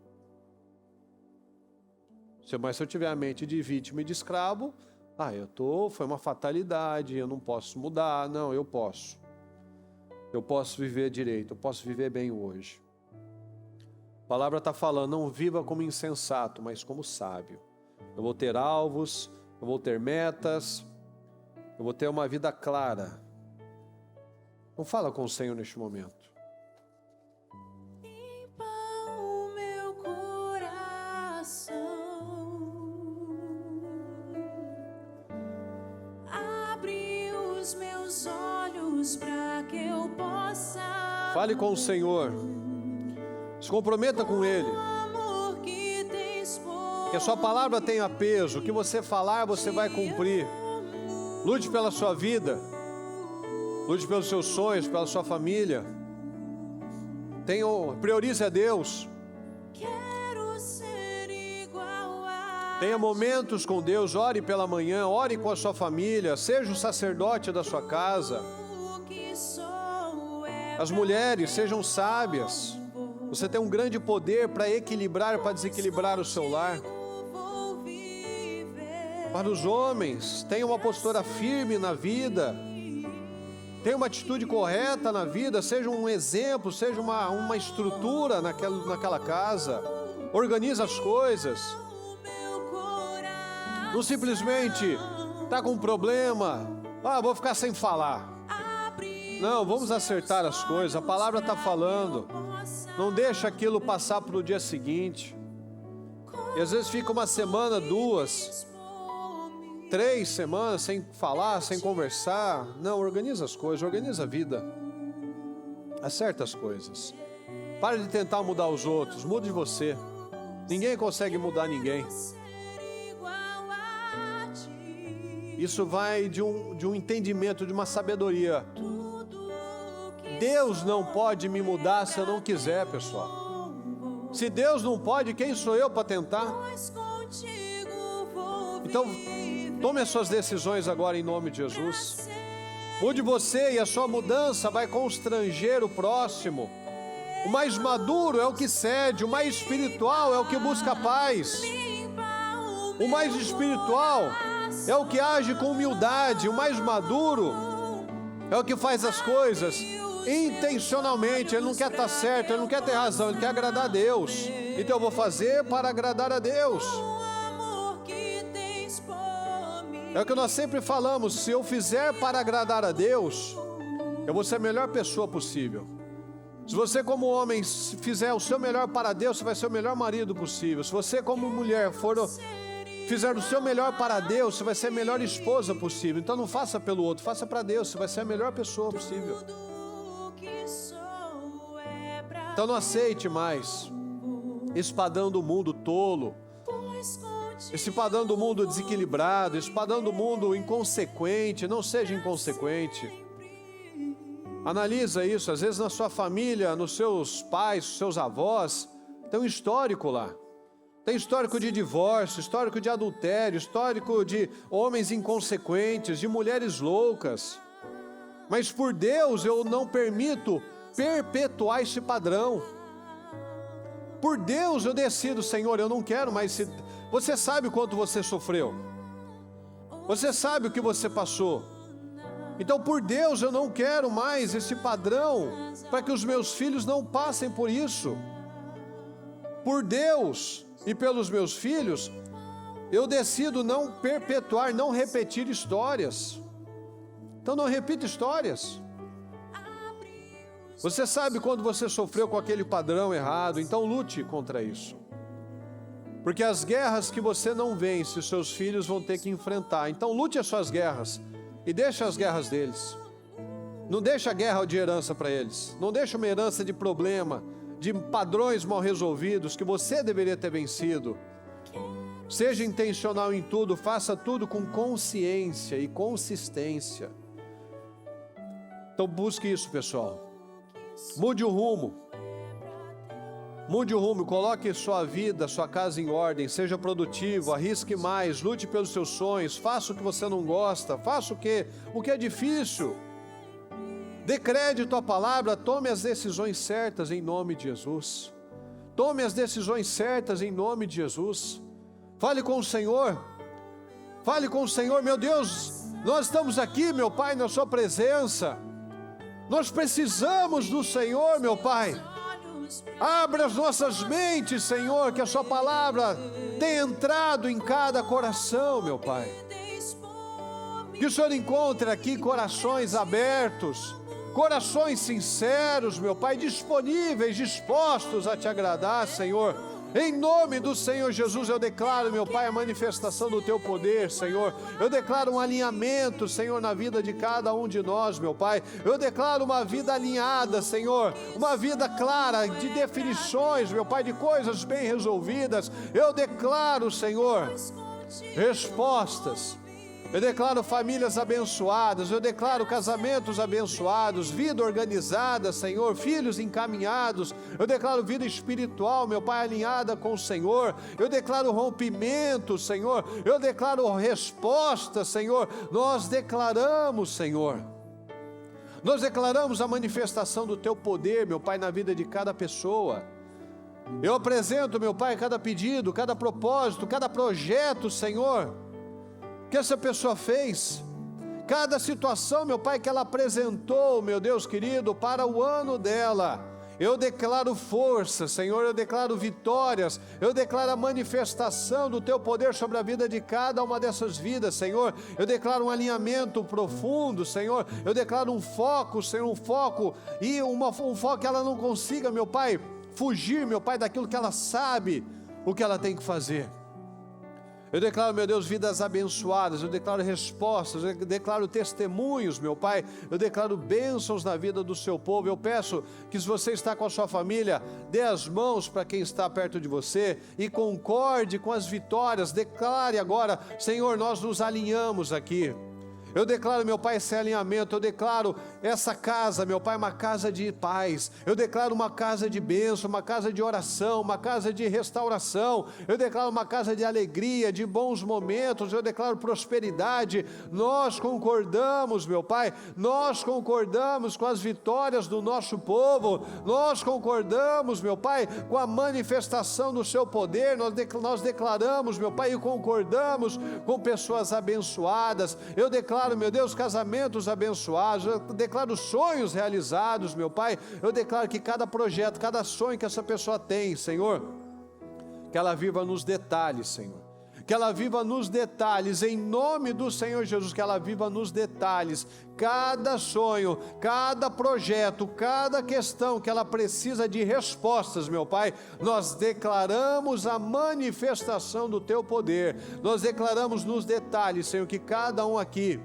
Mas se eu tiver a mente de vítima e de escravo, foi uma fatalidade, eu não posso mudar. Não, eu posso. Eu posso viver direito, eu posso viver bem hoje. A palavra está falando, não viva como insensato, mas como sábio. Eu vou ter alvos, eu vou ter metas, eu vou ter uma vida clara. Então fala com o Senhor neste momento. Limpa o meu coração, abre os meus olhos para que eu possa. Fale com o Senhor. Se comprometa com Ele. Que a sua palavra tenha peso. O que você falar, você vai cumprir. Lute pela sua vida. Lute pelos seus sonhos, pela sua família. Priorize a Deus. Tenha momentos com Deus. Ore pela manhã, ore com a sua família. Seja o sacerdote da sua casa. As mulheres, sejam sábias. Você tem um grande poder para equilibrar, para desequilibrar o seu lar. Para os homens, tenha uma postura firme na vida. Tenha uma atitude correta na vida. Seja um exemplo, seja uma estrutura naquela casa. Organize as coisas. Não simplesmente está com um problema. Vou ficar sem falar. Não, vamos acertar as coisas. A palavra está falando. Não deixa aquilo passar para o dia seguinte. E às vezes fica uma semana, 2, 3 semanas sem falar, sem conversar. Não, organiza as coisas, organiza a vida. Acerta as coisas. Para de tentar mudar os outros, mude você. Ninguém consegue mudar ninguém. Isso vai de um entendimento, de uma sabedoria. Deus não pode me mudar se eu não quiser, pessoal. Se Deus não pode, quem sou eu para tentar? Então, tome as suas decisões agora em nome de Jesus. Mude você e a sua mudança vai constranger o próximo. O mais maduro é o que cede, o mais espiritual é o que busca paz. O mais espiritual é o que age com humildade, o mais maduro é o que faz as coisas intencionalmente. Ele não quer estar certo, ele não quer ter razão, ele quer agradar a Deus. Então eu vou fazer para agradar a Deus. É o que nós sempre falamos, se eu fizer para agradar a Deus, eu vou ser a melhor pessoa possível. Se você como homem fizer o seu melhor para Deus, você vai ser o melhor marido possível. Se você como mulher fizer o seu melhor para Deus, você vai ser a melhor esposa possível. Então não faça pelo outro, faça para Deus, você vai ser a melhor pessoa possível. Então não aceite mais esse padrão do mundo tolo, esse padrão do mundo desequilibrado, esse padrão do mundo inconsequente. Não seja inconsequente. Analisa isso, às vezes na sua família, nos seus pais, nos seus avós, Tem um histórico lá. Tem histórico de divórcio, histórico de adultério, histórico de homens inconsequentes, de mulheres loucas. Mas por Deus eu não permito perpetuar esse padrão. Por Deus eu decido, Senhor, eu não quero mais. Você sabe o quanto você sofreu. Você sabe o que você passou. Então por Deus eu não quero mais esse padrão, para que os meus filhos não passem por isso. Por Deus e pelos meus filhos, eu decido não perpetuar, não repetir histórias. Então não repita histórias. Você sabe quando você sofreu com aquele padrão errado, então lute contra isso. Porque as guerras que você não vence, os seus filhos vão ter que enfrentar. Então lute as suas guerras e deixe as guerras deles. Não deixe a guerra de herança para eles. Não deixe uma herança de problema, de padrões mal resolvidos que você deveria ter vencido. Seja intencional em tudo, faça tudo com consciência e consistência. Então busque isso, pessoal. Mude o rumo. Mude o rumo, coloque sua vida, sua casa em ordem, seja produtivo, arrisque mais, lute pelos seus sonhos, faça o que você não gosta, faça o que é difícil. Dê crédito à palavra, tome as decisões certas em nome de Jesus. Tome as decisões certas em nome de Jesus. Fale com o Senhor. Fale com o Senhor, meu Deus, nós estamos aqui, meu Pai, na sua presença. Nós precisamos do Senhor, meu Pai. Abra as nossas mentes, Senhor, que a sua palavra tenha entrado em cada coração, meu Pai. Que o Senhor encontre aqui corações abertos, corações sinceros, meu Pai, disponíveis, dispostos a te agradar, Senhor. Em nome do Senhor Jesus, eu declaro, meu Pai, a manifestação do Teu poder, Senhor. Eu declaro um alinhamento, Senhor, na vida de cada um de nós, meu Pai. Eu declaro uma vida alinhada, Senhor. Uma vida clara, de definições, meu Pai, de coisas bem resolvidas. Eu declaro, Senhor, respostas. Eu declaro famílias abençoadas, eu declaro casamentos abençoados, vida organizada, Senhor, filhos encaminhados, eu declaro vida espiritual, meu Pai, alinhada com o Senhor, eu declaro rompimento, Senhor, eu declaro resposta, Senhor, nós declaramos, Senhor, nós declaramos a manifestação do Teu poder, meu Pai, na vida de cada pessoa. Eu apresento, meu Pai, cada pedido, cada propósito, cada projeto, Senhor, que essa pessoa fez, cada situação, meu Pai, que ela apresentou, meu Deus querido, para o ano dela. Eu declaro força, Senhor, eu declaro vitórias, eu declaro a manifestação do Teu poder sobre a vida de cada uma dessas vidas, Senhor. Eu declaro um alinhamento profundo, Senhor. Eu declaro um foco, Senhor, um foco e um foco que ela não consiga, meu Pai, fugir, meu Pai, daquilo que ela sabe, o que ela tem que fazer. Eu declaro, meu Deus, vidas abençoadas, eu declaro respostas, eu declaro testemunhos, meu Pai, eu declaro bênçãos na vida do seu povo. Eu peço que, se você está com a sua família, dê as mãos para quem está perto de você e concorde com as vitórias. Declare agora, Senhor, nós nos alinhamos aqui. Eu declaro, meu Pai, esse alinhamento, eu declaro essa casa, meu Pai, uma casa de paz, eu declaro uma casa de bênção, uma casa de oração, uma casa de restauração, eu declaro uma casa de alegria, de bons momentos, eu declaro prosperidade. Nós concordamos, meu Pai, nós concordamos com as vitórias do nosso povo, nós concordamos, meu Pai, com a manifestação do Seu poder, nós declaramos, meu Pai, e concordamos com pessoas abençoadas. Eu declaro, meu Deus, casamentos abençoados, eu declaro sonhos realizados, meu Pai, eu declaro que cada projeto, cada sonho que essa pessoa tem, Senhor, que ela viva nos detalhes, Senhor, que ela viva nos detalhes, em nome do Senhor Jesus, que ela viva nos detalhes, cada sonho, cada projeto, cada questão que ela precisa de respostas, meu Pai, nós declaramos a manifestação do Teu poder, nós declaramos nos detalhes, Senhor, que cada um aqui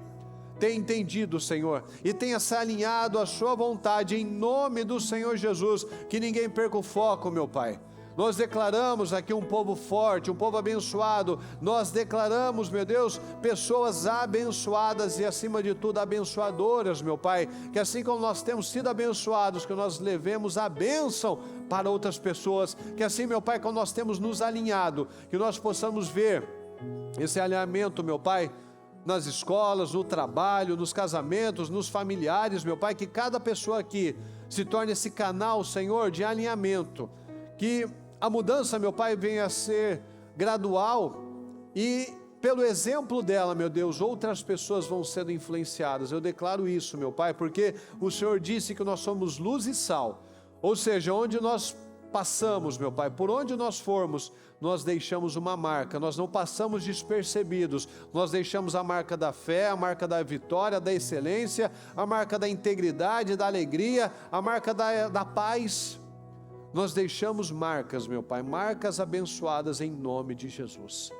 tenha entendido, Senhor, e tenha se alinhado à Sua vontade, em nome do Senhor Jesus, que ninguém perca o foco, meu Pai. Nós declaramos aqui um povo forte, um povo abençoado. Nós declaramos, meu Deus, pessoas abençoadas e, acima de tudo, abençoadoras, meu Pai. Que assim como nós temos sido abençoados, que nós levemos a bênção para outras pessoas. Que assim, meu Pai, quando nós temos nos alinhado, que nós possamos ver esse alinhamento, meu Pai, nas escolas, no trabalho, nos casamentos, nos familiares, meu Pai. Que cada pessoa aqui se torne esse canal, Senhor, de alinhamento. Que a mudança, meu Pai, venha a ser gradual e pelo exemplo dela, meu Deus, outras pessoas vão sendo influenciadas. Eu declaro isso, meu Pai, porque o Senhor disse que nós somos luz e sal. Ou seja, onde nós passamos, meu Pai, por onde nós formos, nós deixamos uma marca, nós não passamos despercebidos, nós deixamos a marca da fé, a marca da vitória, da excelência, a marca da integridade, da alegria, a marca da paz. Nós deixamos marcas, meu Pai, marcas abençoadas em nome de Jesus.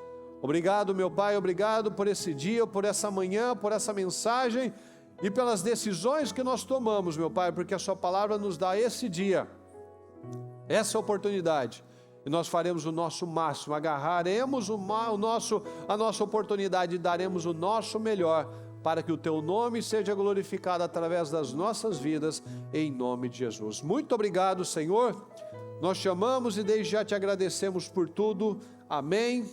Obrigado, meu Pai, obrigado por esse dia, por essa manhã, por essa mensagem e pelas decisões que nós tomamos, meu Pai, porque a Sua palavra nos dá esse dia, essa oportunidade, e nós faremos o nosso máximo, agarraremos a nossa oportunidade e daremos o nosso melhor para que o Teu nome seja glorificado através das nossas vidas, em nome de Jesus. Muito obrigado, Senhor. Nós te amamos e desde já te agradecemos por tudo. Amém.